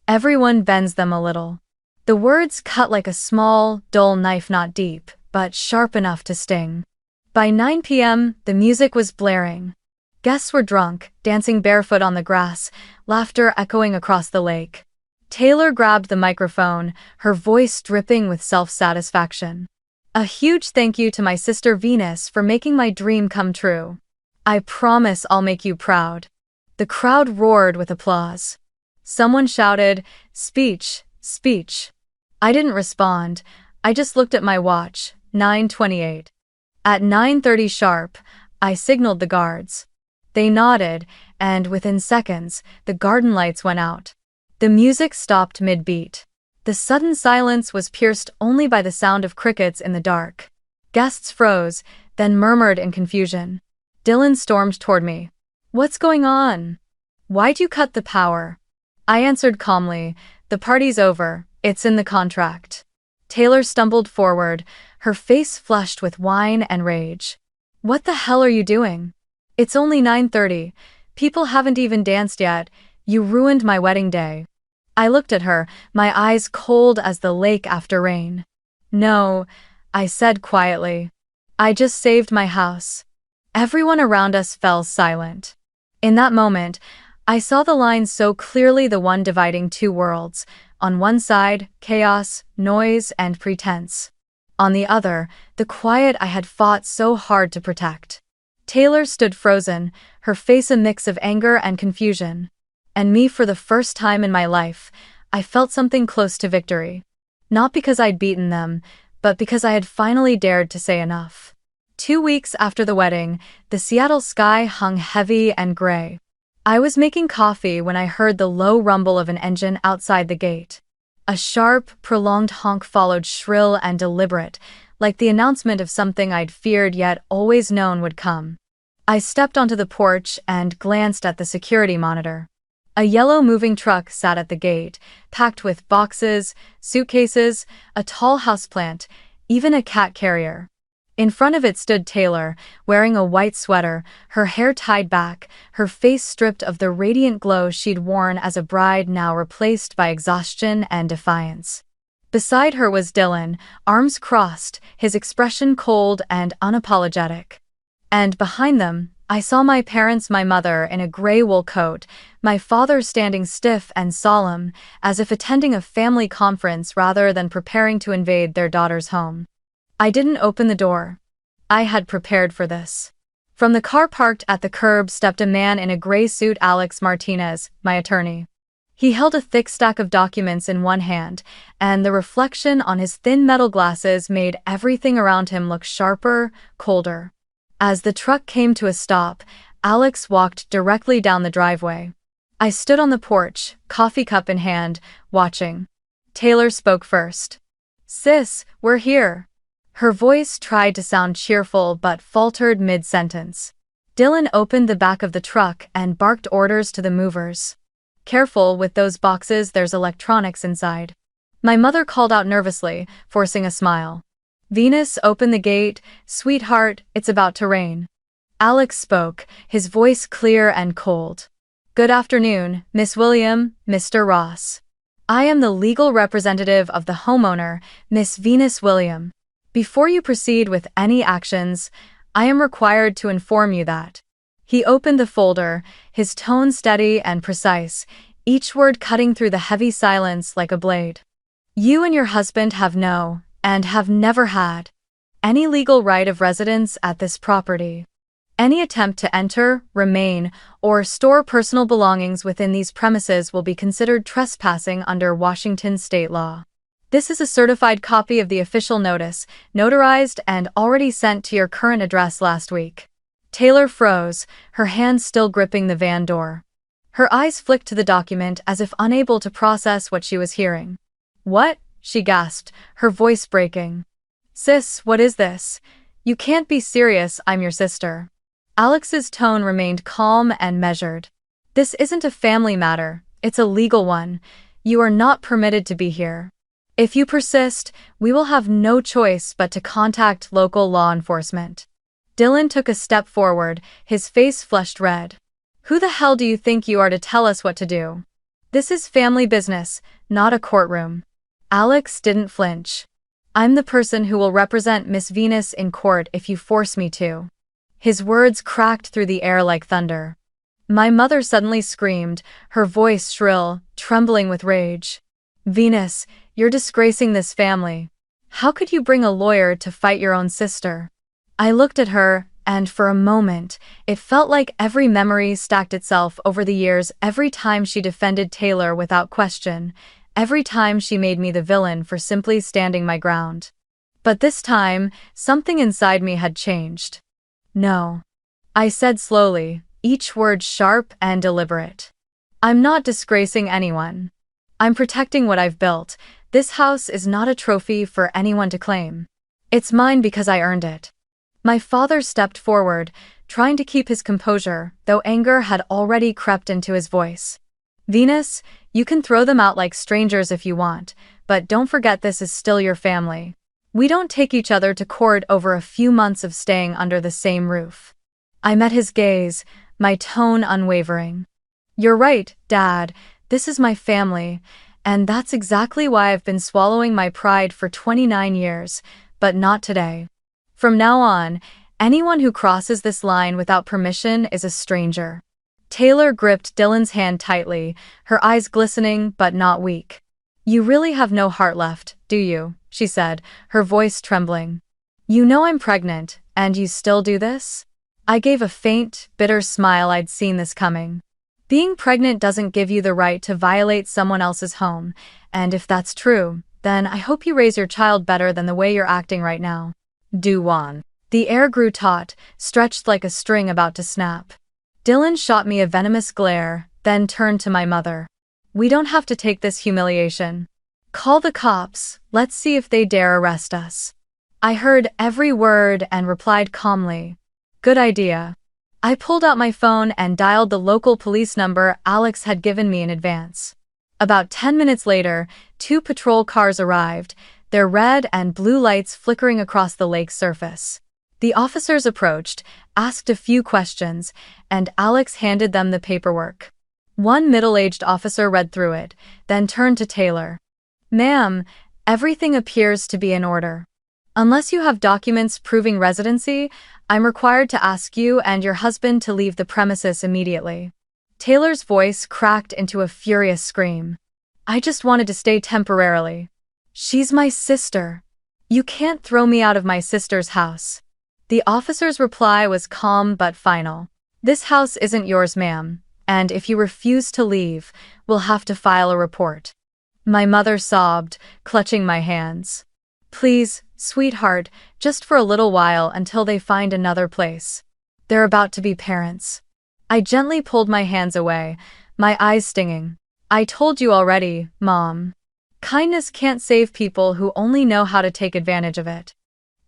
Everyone bends them a little. The words cut like a small, dull knife, not deep, but sharp enough to sting. By 9 p.m., the music was blaring. Guests were drunk, dancing barefoot on the grass, laughter echoing across the lake. Taylor grabbed the microphone, her voice dripping with self-satisfaction. A huge thank you to my sister Venus for making my dream come true. I promise I'll make you proud. The crowd roared with applause. Someone shouted, "Speech, speech." I didn't respond. I just looked at my watch, 9:28. At 9:30 sharp, I signaled the guards. They nodded, and within seconds, the garden lights went out. The music stopped mid-beat. The sudden silence was pierced only by the sound of crickets in the dark. Guests froze, then murmured in confusion. Dylan stormed toward me. What's going on? Why'd you cut the power? I answered calmly, the party's over, it's in the contract. Taylor stumbled forward, her face flushed with wine and rage. What the hell are you doing? It's only 9:30. People haven't even danced yet. You ruined my wedding day. I looked at her, my eyes cold as the lake after rain. No, I said quietly. I just saved my house. Everyone around us fell silent. In that moment, I saw the line so clearly, the one dividing two worlds. On one side, chaos, noise, and pretense. On the other, the quiet I had fought so hard to protect. Taylor stood frozen, her face a mix of anger and confusion. And me, for the first time in my life, I felt something close to victory. Not because I'd beaten them, but because I had finally dared to say enough. 2 weeks after the wedding, the Seattle sky hung heavy and gray. I was making coffee when I heard the low rumble of an engine outside the gate. A sharp, prolonged honk followed, shrill and deliberate, like the announcement of something I'd feared yet always known would come. I stepped onto the porch and glanced at the security monitor. A yellow moving truck sat at the gate, packed with boxes, suitcases, a tall houseplant, even a cat carrier. In front of it stood Taylor, wearing a white sweater, her hair tied back, her face stripped of the radiant glow she'd worn as a bride, now replaced by exhaustion and defiance. Beside her was Dylan, arms crossed, his expression cold and unapologetic. And behind them, I saw my parents, my mother in a gray wool coat, my father standing stiff and solemn, as if attending a family conference rather than preparing to invade their daughter's home. I didn't open the door. I had prepared for this. From the car parked at the curb stepped a man in a gray suit, Alex Martinez, my attorney. He held a thick stack of documents in one hand, and the reflection on his thin metal glasses made everything around him look sharper, colder. As the truck came to a stop, Alex walked directly down the driveway. I stood on the porch, coffee cup in hand, watching. Taylor spoke first. "Sis, we're here." Her voice tried to sound cheerful but faltered mid-sentence. Dylan opened the back of the truck and barked orders to the movers. "Careful with those boxes, there's electronics inside." My mother called out nervously, forcing a smile. Venus opened the gate. "Sweetheart, it's about to rain." Alex spoke, his voice clear and cold. "Good afternoon, Miss William, Mr. Ross. I am the legal representative of the homeowner, Miss Venus William. Before you proceed with any actions, I am required to inform you that." He opened the folder, his tone steady and precise, each word cutting through the heavy silence like a blade. "You and your husband have no, and have never had, any legal right of residence at this property. Any attempt to enter, remain, or store personal belongings within these premises will be considered trespassing under Washington state law. This is a certified copy of the official notice, notarized and already sent to your current address last week." Taylor froze, her hand still gripping the van door. Her eyes flicked to the document as if unable to process what she was hearing. "What?" she gasped, her voice breaking. "Sis, what is this? You can't be serious, I'm your sister." Alex's tone remained calm and measured. "This isn't a family matter, it's a legal one. You are not permitted to be here. If you persist, we will have no choice but to contact local law enforcement." Dylan took a step forward, his face flushed red. "Who the hell do you think you are to tell us what to do? This is family business, not a courtroom." Alex didn't flinch. "I'm the person who will represent Miss Venus in court if you force me to." His words cracked through the air like thunder. My mother suddenly screamed, her voice shrill, trembling with rage. "Venus, you're disgracing this family. How could you bring a lawyer to fight your own sister?" I looked at her, and for a moment, it felt like every memory stacked itself over the years. Every time she defended Taylor without question, every time she made me the villain for simply standing my ground. But this time, something inside me had changed. "No," I said slowly, each word sharp and deliberate. "I'm not disgracing anyone. I'm protecting what I've built. This house is not a trophy for anyone to claim. It's mine because I earned it." My father stepped forward, trying to keep his composure, though anger had already crept into his voice. "Venus, you can throw them out like strangers if you want, but don't forget this is still your family. We don't take each other to court over a few months of staying under the same roof." I met his gaze, my tone unwavering. "You're right, Dad, this is my family, and that's exactly why I've been swallowing my pride for 29 years, but not today. From now on, anyone who crosses this line without permission is a stranger." Taylor gripped Dylan's hand tightly, her eyes glistening but not weak. "You really have no heart left, do you?" she said, her voice trembling. "You know I'm pregnant, and you still do this?" I gave a faint, bitter smile. I'd seen this coming. Being pregnant doesn't give you the right to violate someone else's home, and if that's true, then I hope you raise your child better than the way you're acting right now. Do one. The air grew taut, stretched like a string about to snap. Dylan shot me a venomous glare, then turned to my mother. "We don't have to take this humiliation. Call the cops, let's see if they dare arrest us." I heard every word and replied calmly, "Good idea." I pulled out my phone and dialed the local police number Alex had given me in advance. About 10 minutes later, 2 patrol cars arrived, their red and blue lights flickering across the lake's surface. The officers approached, asked a few questions, and Alex handed them the paperwork. One middle-aged officer read through it, then turned to Taylor. "Ma'am, everything appears to be in order. Unless you have documents proving residency, I'm required to ask you and your husband to leave the premises immediately." Taylor's voice cracked into a furious scream. "I just wanted to stay temporarily. She's my sister. You can't throw me out of my sister's house." The officer's reply was calm but final. "This house isn't yours, ma'am, and if you refuse to leave, we'll have to file a report." My mother sobbed, clutching my hands. "Please, sweetheart, just for a little while until they find another place. They're about to be parents." I gently pulled my hands away, my eyes stinging. "I told you already, Mom. Kindness can't save people who only know how to take advantage of it."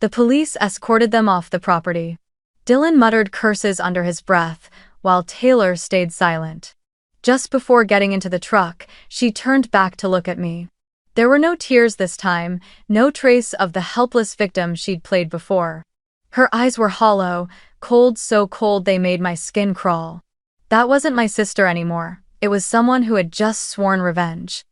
The police escorted them off the property. Dylan muttered curses under his breath, while Taylor stayed silent. Just before getting into the truck, she turned back to look at me. There were no tears this time, no trace of the helpless victim she'd played before. Her eyes were hollow, cold, so cold they made my skin crawl. That wasn't my sister anymore. It was someone who had just sworn revenge.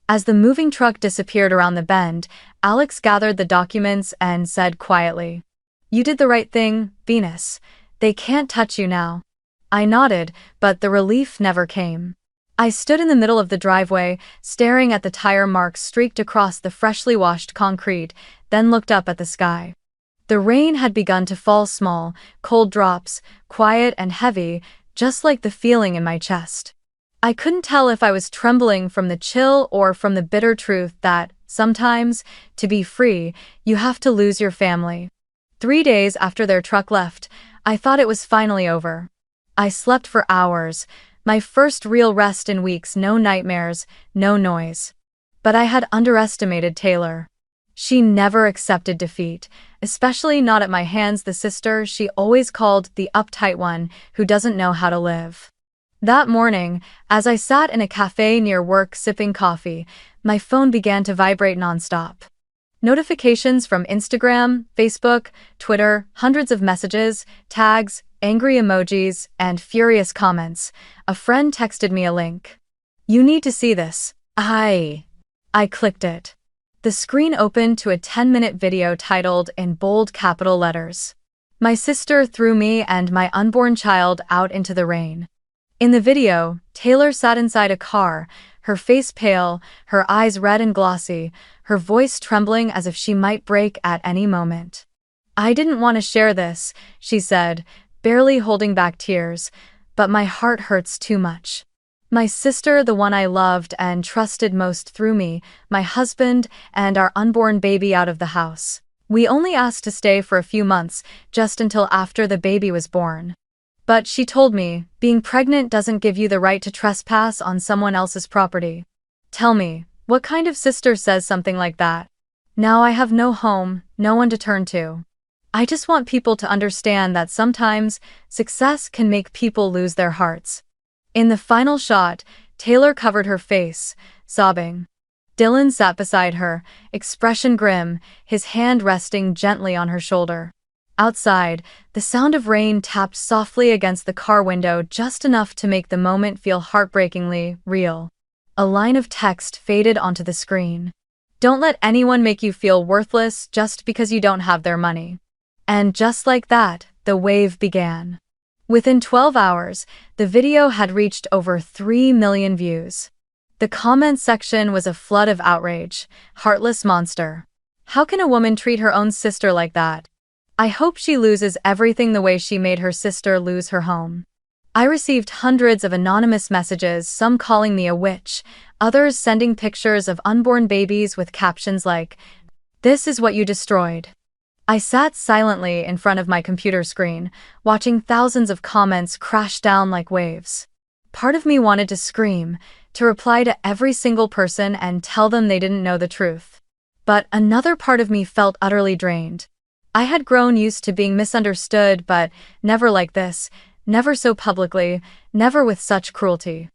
As the moving truck disappeared around the bend, Alex gathered the documents and said quietly, "You did the right thing, Venus. They can't touch you now." I nodded, but the relief never came. I stood in the middle of the driveway, staring at the tire marks streaked across the freshly washed concrete, then looked up at the sky. The rain had begun to fall, small, cold drops, quiet and heavy, just like the feeling in my chest. I couldn't tell if I was trembling from the chill or from the bitter truth that, sometimes, to be free, you have to lose your family. 3 days after their truck left, I thought it was finally over. I slept for hours, my first real rest in weeks, no nightmares, no noise. But I had underestimated Taylor. She never accepted defeat, especially not at my hands, the sister she always called the uptight one who doesn't know how to live. That morning, as I sat in a cafe near work sipping coffee, my phone began to vibrate nonstop. Notifications from Instagram, Facebook, Twitter, hundreds of messages, tags, angry emojis, and furious comments. A friend texted me a link. "You need to see this." I clicked it. The screen opened to a 10-minute video titled in bold capital letters, "My sister threw me and my unborn child out into the rain." In the video, Taylor sat inside a car, her face pale, her eyes red and glossy, her voice trembling as if she might break at any moment. "I didn't want to share this," she said, barely holding back tears, "but my heart hurts too much. My sister, the one I loved and trusted most, threw me, my husband, and our unborn baby out of the house. We only asked to stay for a few months, just until after the baby was born. But she told me, being pregnant doesn't give you the right to trespass on someone else's property. Tell me, what kind of sister says something like that? Now I have no home, no one to turn to. I just want people to understand that sometimes success can make people lose their hearts." In the final shot, Taylor covered her face, sobbing. Dylan sat beside her, expression grim, his hand resting gently on her shoulder. Outside, the sound of rain tapped softly against the car window just enough to make the moment feel heartbreakingly real. A line of text faded onto the screen. Don't let anyone make you feel worthless just because you don't have their money. And just like that, the wave began. Within 12 hours, the video had reached over 3 million views. The comments section was a flood of outrage. Heartless monster. How can a woman treat her own sister like that? I hope she loses everything the way she made her sister lose her home. I received hundreds of anonymous messages, some calling me a witch, others sending pictures of unborn babies with captions like, "This is what you destroyed." I sat silently in front of my computer screen, watching thousands of comments crash down like waves. Part of me wanted to scream, to reply to every single person and tell them they didn't know the truth. But another part of me felt utterly drained. I had grown used to being misunderstood, but never like this, never so publicly, never with such cruelty.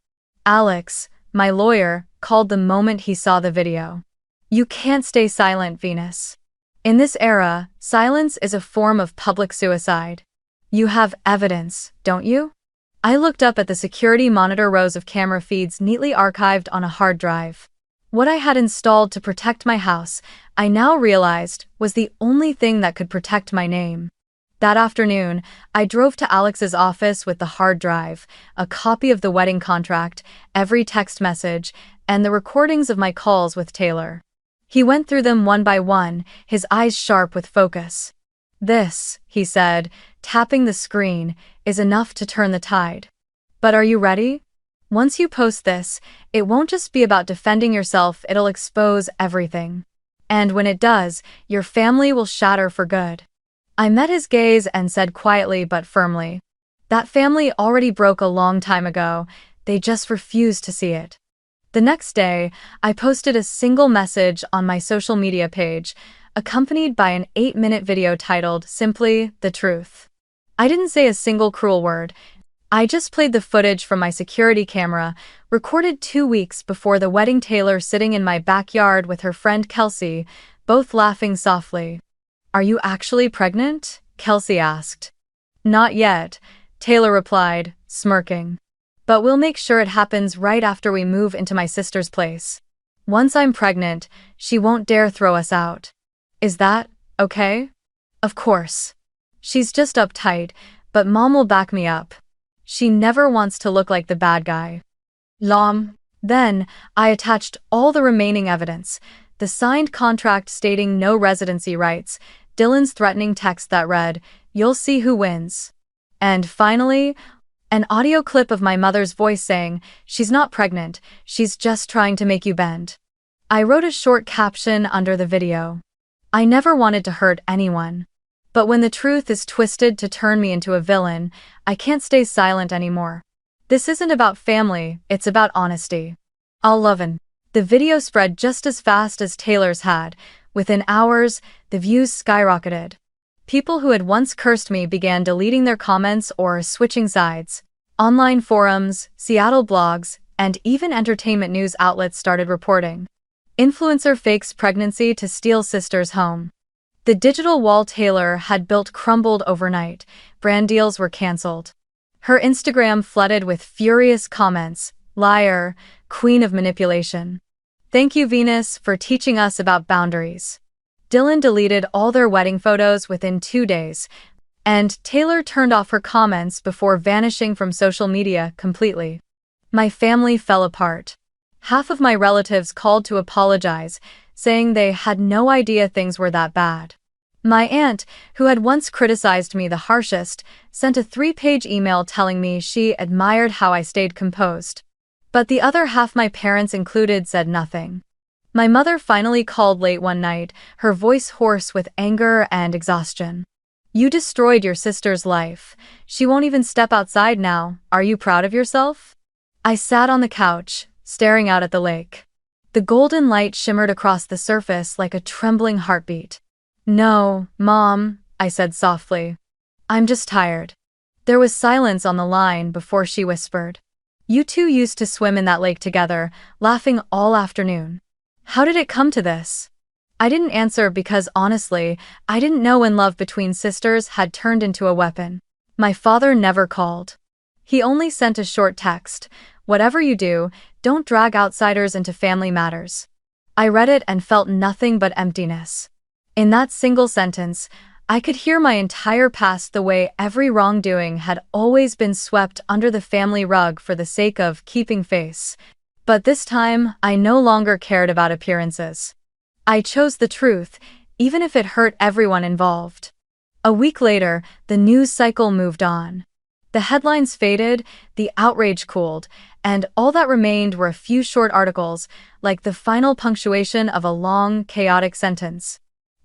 Alex, my lawyer, called the moment he saw the video. "You can't stay silent, Venus. In this era, silence is a form of public suicide. You have evidence, don't you?" I looked up at the security monitor rows of camera feeds neatly archived on a hard drive. What I had installed to protect my house, I now realized, was the only thing that could protect my name. That afternoon, I drove to Alex's office with the hard drive, a copy of the wedding contract, every text message, and the recordings of my calls with Taylor. He went through them one by one, his eyes sharp with focus. "This," he said, tapping the screen, "is enough to turn the tide. But are you ready? Once you post this, it won't just be about defending yourself, it'll expose everything. And when it does, your family will shatter for good." I met his gaze and said quietly but firmly, "That family already broke a long time ago, they just refused to see it." The next day, I posted a single message on my social media page, accompanied by an 8-minute video titled simply, "The Truth." I didn't say a single cruel word. I just played the footage from my security camera, recorded 2 weeks before the wedding. Taylor sitting in my backyard with her friend Kelsey, both laughing softly. "Are you actually pregnant?" Kelsey asked. "Not yet," Taylor replied, smirking. "But we'll make sure it happens right after we move into my sister's place. Once I'm pregnant, she won't dare throw us out. Is that okay?" "Of course. She's just uptight, but Mom will back me up. She never wants to look like the bad guy." Then, I attached all the remaining evidence, the signed contract stating no residency rights, Dylan's threatening text that read, "You'll see who wins." And finally, an audio clip of my mother's voice saying, "She's not pregnant, she's just trying to make you bend." I wrote a short caption under the video. I never wanted to hurt anyone. But when the truth is twisted to turn me into a villain, I can't stay silent anymore. This isn't about family, it's about honesty. The video spread just as fast as Taylor's had. Within hours, the views skyrocketed. People who had once cursed me began deleting their comments or switching sides. Online forums, Seattle blogs, and even entertainment news outlets started reporting. Influencer fakes pregnancy to steal sister's home. The digital wall Taylor had built crumbled overnight. Brand deals were canceled. Her Instagram flooded with furious comments, "Liar, queen of manipulation. Thank you, Venus, for teaching us about boundaries." Dylan deleted all their wedding photos within 2 days, and Taylor turned off her comments before vanishing from social media completely. My family fell apart. Half of my relatives called to apologize, saying they had no idea things were that bad. My aunt, who had once criticized me the harshest, sent a 3-page email telling me she admired how I stayed composed. But the other half, my parents included, said nothing. My mother finally called late one night, her voice hoarse with anger and exhaustion. "You destroyed your sister's life. She won't even step outside now. Are you proud of yourself?" I sat on the couch, staring out at the lake. The golden light shimmered across the surface like a trembling heartbeat. "No, Mom," I said softly. "I'm just tired." There was silence on the line before she whispered, "You two used to swim in that lake together, laughing all afternoon. How did it come to this? I didn't answer because honestly, I didn't know when love between sisters had turned into a weapon. My father never called. He only sent a short text: "Whatever you do, don't drag outsiders into family matters." I read it and felt nothing but emptiness. In that single sentence, I could hear my entire past, the way every wrongdoing had always been swept under the family rug for the sake of keeping face. But this time, I no longer cared about appearances. I chose the truth, even if it hurt everyone involved. A week later, the news cycle moved on. The headlines faded, the outrage cooled, and all that remained were a few short articles, like the final punctuation of a long, chaotic sentence.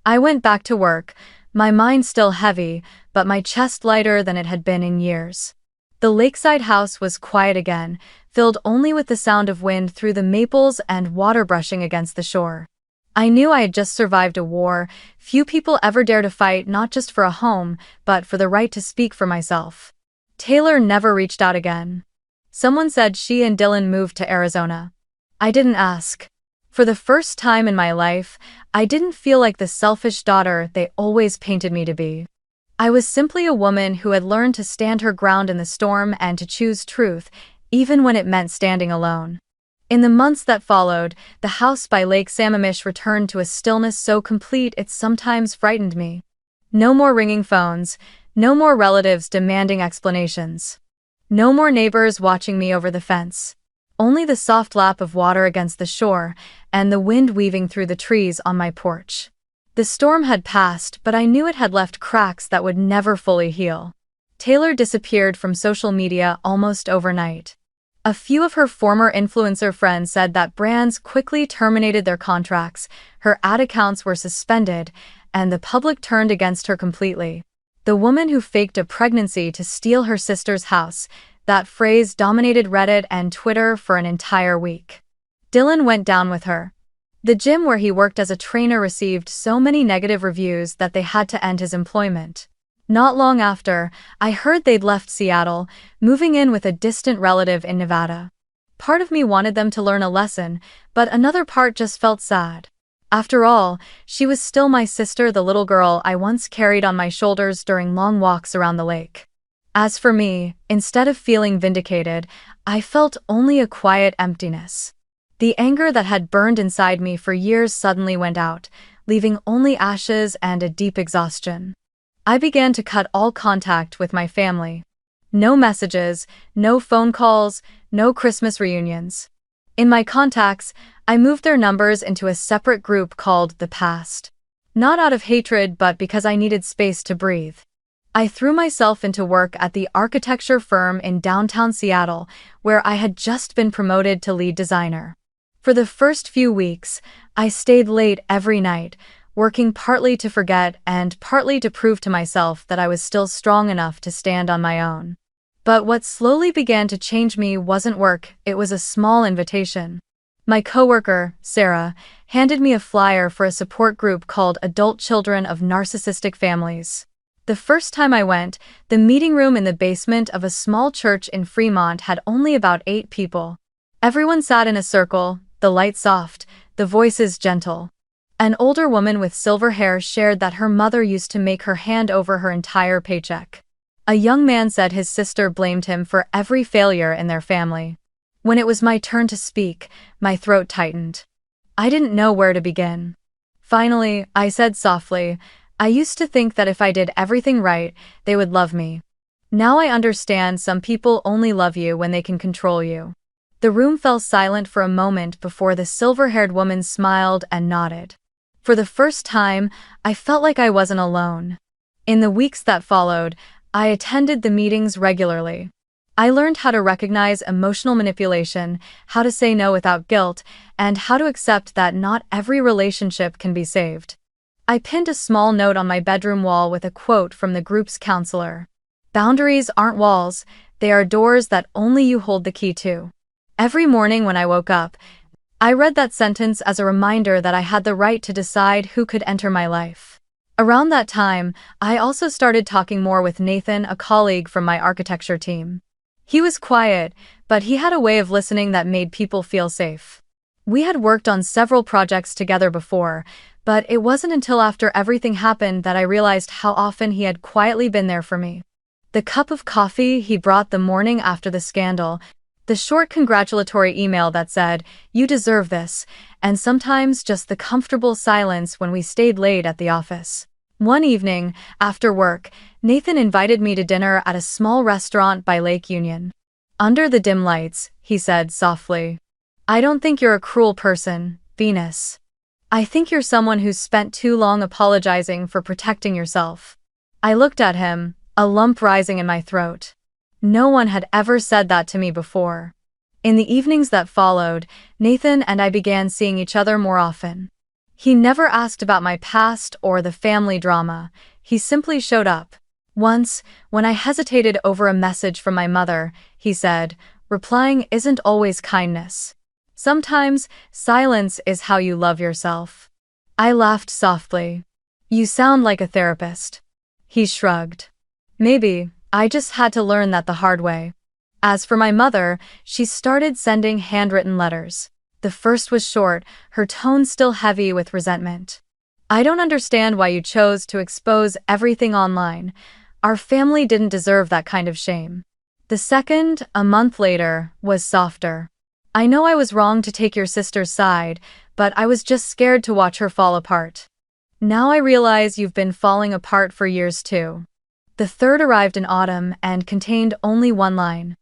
I went back to work, my mind still heavy, but my chest lighter than it had been in years. The lakeside house was quiet again, filled only with the sound of wind through the maples and water brushing against the shore. I knew I had just survived a war few people ever dare to fight, not just for a home, but for the right to speak for myself. Taylor never reached out again. Someone said she and Dylan moved to Arizona. I didn't ask. For the first time in my life, I didn't feel like the selfish daughter they always painted me to be. I was simply a woman who had learned to stand her ground in the storm and to choose truth, even when it meant standing alone. In the months that followed, the house by Lake Sammamish returned to a stillness so complete it sometimes frightened me. No more ringing phones, no more relatives demanding explanations. No more neighbors watching me over the fence. Only the soft lap of water against the shore, and the wind weaving through the trees on my porch. The storm had passed, but I knew it had left cracks that would never fully heal. Taylor disappeared from social media almost overnight. A few of her former influencer friends said that brands quickly terminated their contracts, her ad accounts were suspended, and the public turned against her completely. The woman who faked a pregnancy to steal her sister's house, that phrase dominated Reddit and Twitter for an entire week. Dylan went down with her. The gym where he worked as a trainer received so many negative reviews that they had to end his employment. Not long after, I heard they'd left Seattle, moving in with a distant relative in Nevada. Part of me wanted them to learn a lesson, but another part just felt sad. After all, she was still my sister, the little girl I once carried on my shoulders during long walks around the lake. As for me, instead of feeling vindicated, I felt only a quiet emptiness. The anger that had burned inside me for years suddenly went out, leaving only ashes and a deep exhaustion. I began to cut all contact with my family. No messages, no phone calls, no Christmas reunions. In my contacts, I moved their numbers into a separate group called The Past. Not out of hatred, but because I needed space to breathe. I threw myself into work at the architecture firm in downtown Seattle, where I had just been promoted to lead designer. For the first few weeks, I stayed late every night, working partly to forget and partly to prove to myself that I was still strong enough to stand on my own. But what slowly began to change me wasn't work, it was a small invitation. My coworker, Sarah, handed me a flyer for a support group called Adult Children of Narcissistic Families. The first time I went, the meeting room in the basement of a small church in Fremont had only about 8 people. Everyone sat in a circle, the light soft, the voices gentle. An older woman with silver hair shared that her mother used to make her hand over her entire paycheck. A young man said his sister blamed him for every failure in their family. When it was my turn to speak, my throat tightened. I didn't know where to begin. Finally, I said softly, "I used to think that if I did everything right, they would love me. Now I understand some people only love you when they can control you." The room fell silent for a moment before the silver-haired woman smiled and nodded. For the first time, I felt like I wasn't alone. In the weeks that followed, I attended the meetings regularly. I learned how to recognize emotional manipulation, how to say no without guilt, and how to accept that not every relationship can be saved. I pinned a small note on my bedroom wall with a quote from the group's counselor. "Boundaries aren't walls, they are doors that only you hold the key to." Every morning when I woke up, I read that sentence as a reminder that I had the right to decide who could enter my life. Around that time, I also started talking more with Nathan, a colleague from my architecture team. He was quiet, but he had a way of listening that made people feel safe. We had worked on several projects together before, but it wasn't until after everything happened that I realized how often he had quietly been there for me. The cup of coffee he brought the morning after the scandal, the short congratulatory email that said, "You deserve this," and sometimes just the comfortable silence when we stayed late at the office. One evening, after work, Nathan invited me to dinner at a small restaurant by Lake Union. Under the dim lights, he said softly, "I don't think you're a cruel person, Venus. I think you're someone who's spent too long apologizing for protecting yourself." I looked at him, a lump rising in my throat. No one had ever said that to me before. In the evenings that followed, Nathan and I began seeing each other more often. He never asked about my past or the family drama. He simply showed up. Once, when I hesitated over a message from my mother, he said, "Replying isn't always kindness. Sometimes, silence is how you love yourself." I laughed softly. "You sound like a therapist." He shrugged. "Maybe, I just had to learn that the hard way." As for my mother, she started sending handwritten letters. The first was short, her tone still heavy with resentment. "I don't understand why you chose to expose everything online. Our family didn't deserve that kind of shame." The second, a month later, was softer. "I know I was wrong to take your sister's side, but I was just scared to watch her fall apart. Now I realize you've been falling apart for years too." The third arrived in autumn and contained only one line.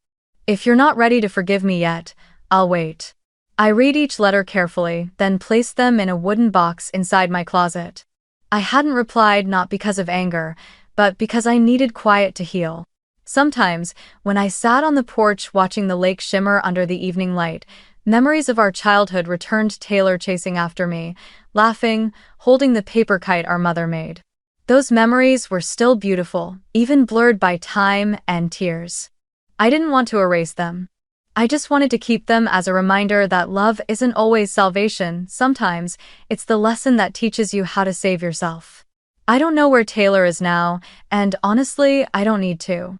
"If you're not ready to forgive me yet, I'll wait." I read each letter carefully, then placed them in a wooden box inside my closet. I hadn't replied not because of anger, but because I needed quiet to heal. Sometimes, when I sat on the porch watching the lake shimmer under the evening light, memories of our childhood returned, Taylor chasing after me, laughing, holding the paper kite our mother made. Those memories were still beautiful, even blurred by time and tears. I didn't want to erase them. I just wanted to keep them as a reminder that love isn't always salvation. Sometimes, it's the lesson that teaches you how to save yourself. I don't know where Taylor is now, and honestly, I don't need to.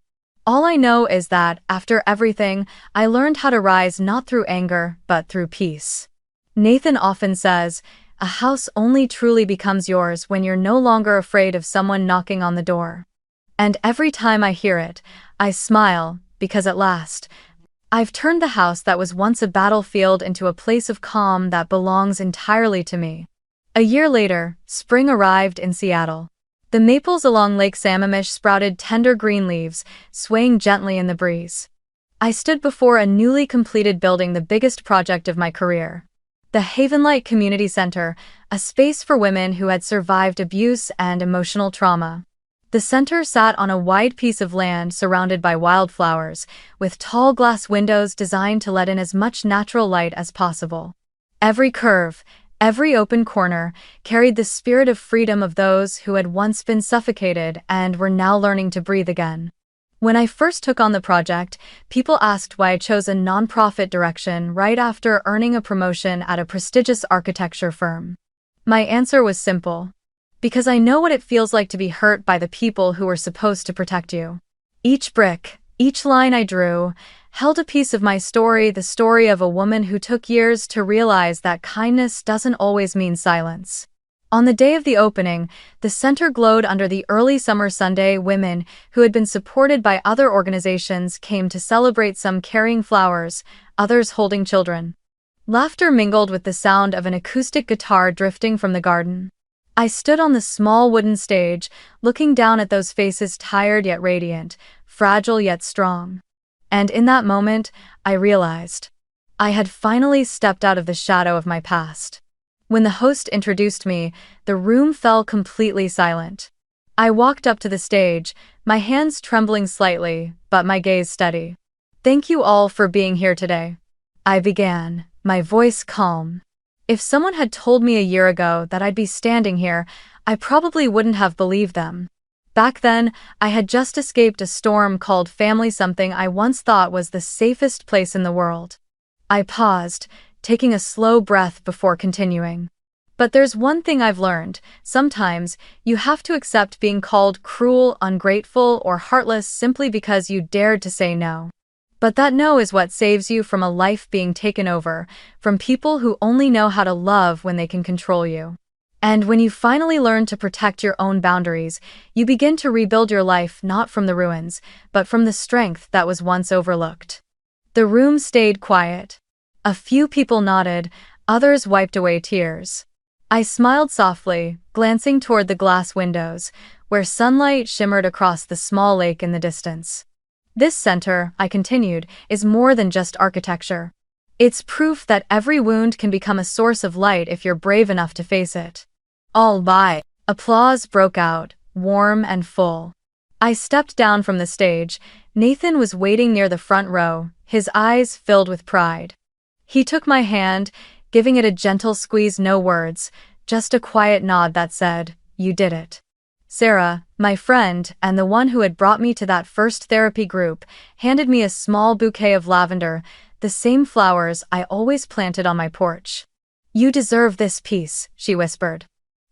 All I know is that, after everything, I learned how to rise not through anger, but through peace. Nathan often says, "A house only truly becomes yours when you're no longer afraid of someone knocking on the door." And every time I hear it, I smile, because at last, I've turned the house that was once a battlefield into a place of calm that belongs entirely to me. A year later, spring arrived in Seattle. The maples along Lake Sammamish sprouted tender green leaves, swaying gently in the breeze. I stood before a newly completed building, the biggest project of my career. The Havenlight Community Center, a space for women who had survived abuse and emotional trauma. The center sat on a wide piece of land surrounded by wildflowers, with tall glass windows designed to let in as much natural light as possible. Every curve, every open corner, carried the spirit of freedom of those who had once been suffocated and were now learning to breathe again. When I first took on the project, people asked why I chose a nonprofit direction right after earning a promotion at a prestigious architecture firm. My answer was simple. Because I know what it feels like to be hurt by the people who were supposed to protect you. Each brick, each line I drew, held a piece of my story, the story of a woman who took years to realize that kindness doesn't always mean silence. On the day of the opening, the center glowed under the early summer Sunday. Women who had been supported by other organizations came to celebrate, some carrying flowers, others holding children. Laughter mingled with the sound of an acoustic guitar drifting from the garden. I stood on the small wooden stage, looking down at those faces, tired yet radiant, fragile yet strong. And in that moment, I realized I had finally stepped out of the shadow of my past. When the host introduced me, the room fell completely silent. I walked up to the stage, my hands trembling slightly, but my gaze steady. "Thank you all for being here today," I began, my voice calm. If someone had told me a year ago that I'd be standing here, I probably wouldn't have believed them. Back then, I had just escaped a storm called family, something I once thought was the safest place in the world. I paused, taking a slow breath before continuing. "But there's one thing I've learned. Sometimes, you have to accept being called cruel, ungrateful, or heartless simply because you dared to say no. But that no is what saves you from a life being taken over, from people who only know how to love when they can control you. And when you finally learn to protect your own boundaries, you begin to rebuild your life not from the ruins, but from the strength that was once overlooked. The room stayed quiet. A few people nodded, others wiped away tears. I smiled softly, glancing toward the glass windows, where sunlight shimmered across the small lake in the distance. This center, I continued, is more than just architecture. It's proof that every wound can become a source of light if you're brave enough to face it. All by. Applause broke out, warm and full. I stepped down from the stage. Nathan was waiting near the front row, his eyes filled with pride. He took my hand, giving it a gentle squeeze, no words, just a quiet nod that said, "You did it." Sarah, my friend, and the one who had brought me to that first therapy group, handed me a small bouquet of lavender, the same flowers I always planted on my porch. "You deserve this piece," she whispered.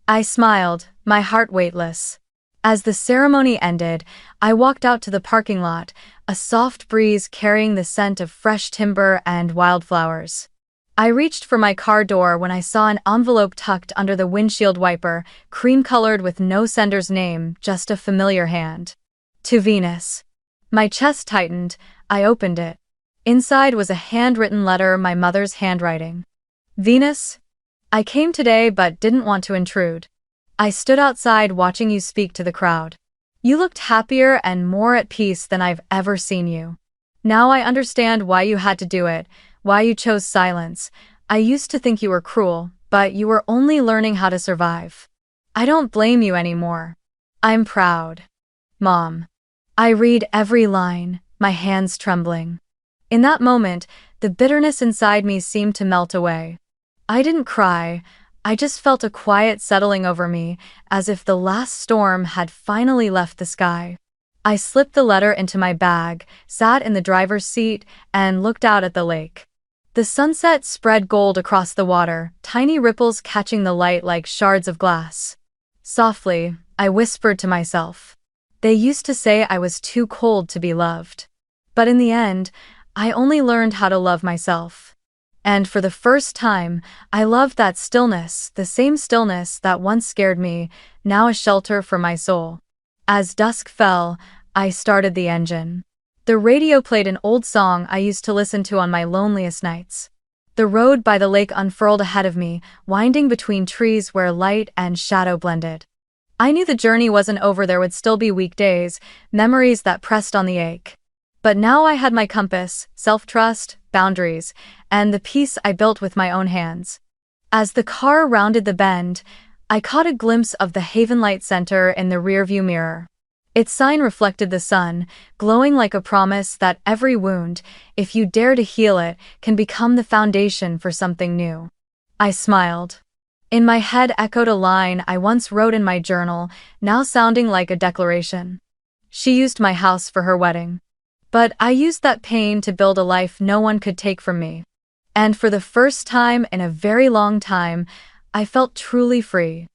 I smiled, my heart weightless. As the ceremony ended, I walked out to the parking lot, a soft breeze carrying the scent of fresh timber and wildflowers. I reached for my car door when I saw an envelope tucked under the windshield wiper, cream-colored with no sender's name, just a familiar hand. To Venus. My chest tightened. I opened it. Inside was a handwritten letter, my mother's handwriting. "Venus, I came today but didn't want to intrude. I stood outside watching you speak to the crowd. You looked happier and more at peace than I've ever seen you. Now I understand why you had to do it, why you chose silence. I used to think you were cruel, but you were only learning how to survive. I don't blame you anymore. I'm proud. Mom." I read every line, my hands trembling. In that moment, the bitterness inside me seemed to melt away. I didn't cry. I just felt a quiet settling over me, as if the last storm had finally left the sky. I slipped the letter into my bag, sat in the driver's seat, and looked out at the lake. The sunset spread gold across the water, tiny ripples catching the light like shards of glass. Softly, I whispered to myself. They used to say I was too cold to be loved. But in the end, I only learned how to love myself. And for the first time, I loved that stillness, the same stillness that once scared me, now a shelter for my soul. As dusk fell, I started the engine. The radio played an old song I used to listen to on my loneliest nights. The road by the lake unfurled ahead of me, winding between trees where light and shadow blended. I knew the journey wasn't over, there would still be weekdays, memories that pressed on the ache. But now I had my compass, self-trust, boundaries, and the peace I built with my own hands. As the car rounded the bend, I caught a glimpse of the Haven Light Center in the rearview mirror. Its sign reflected the sun, glowing like a promise that every wound, if you dare to heal it, can become the foundation for something new. I smiled. In my head echoed a line I once wrote in my journal, now sounding like a declaration. She used my house for her wedding. But I used that pain to build a life no one could take from me. And for the first time in a very long time, I felt truly free.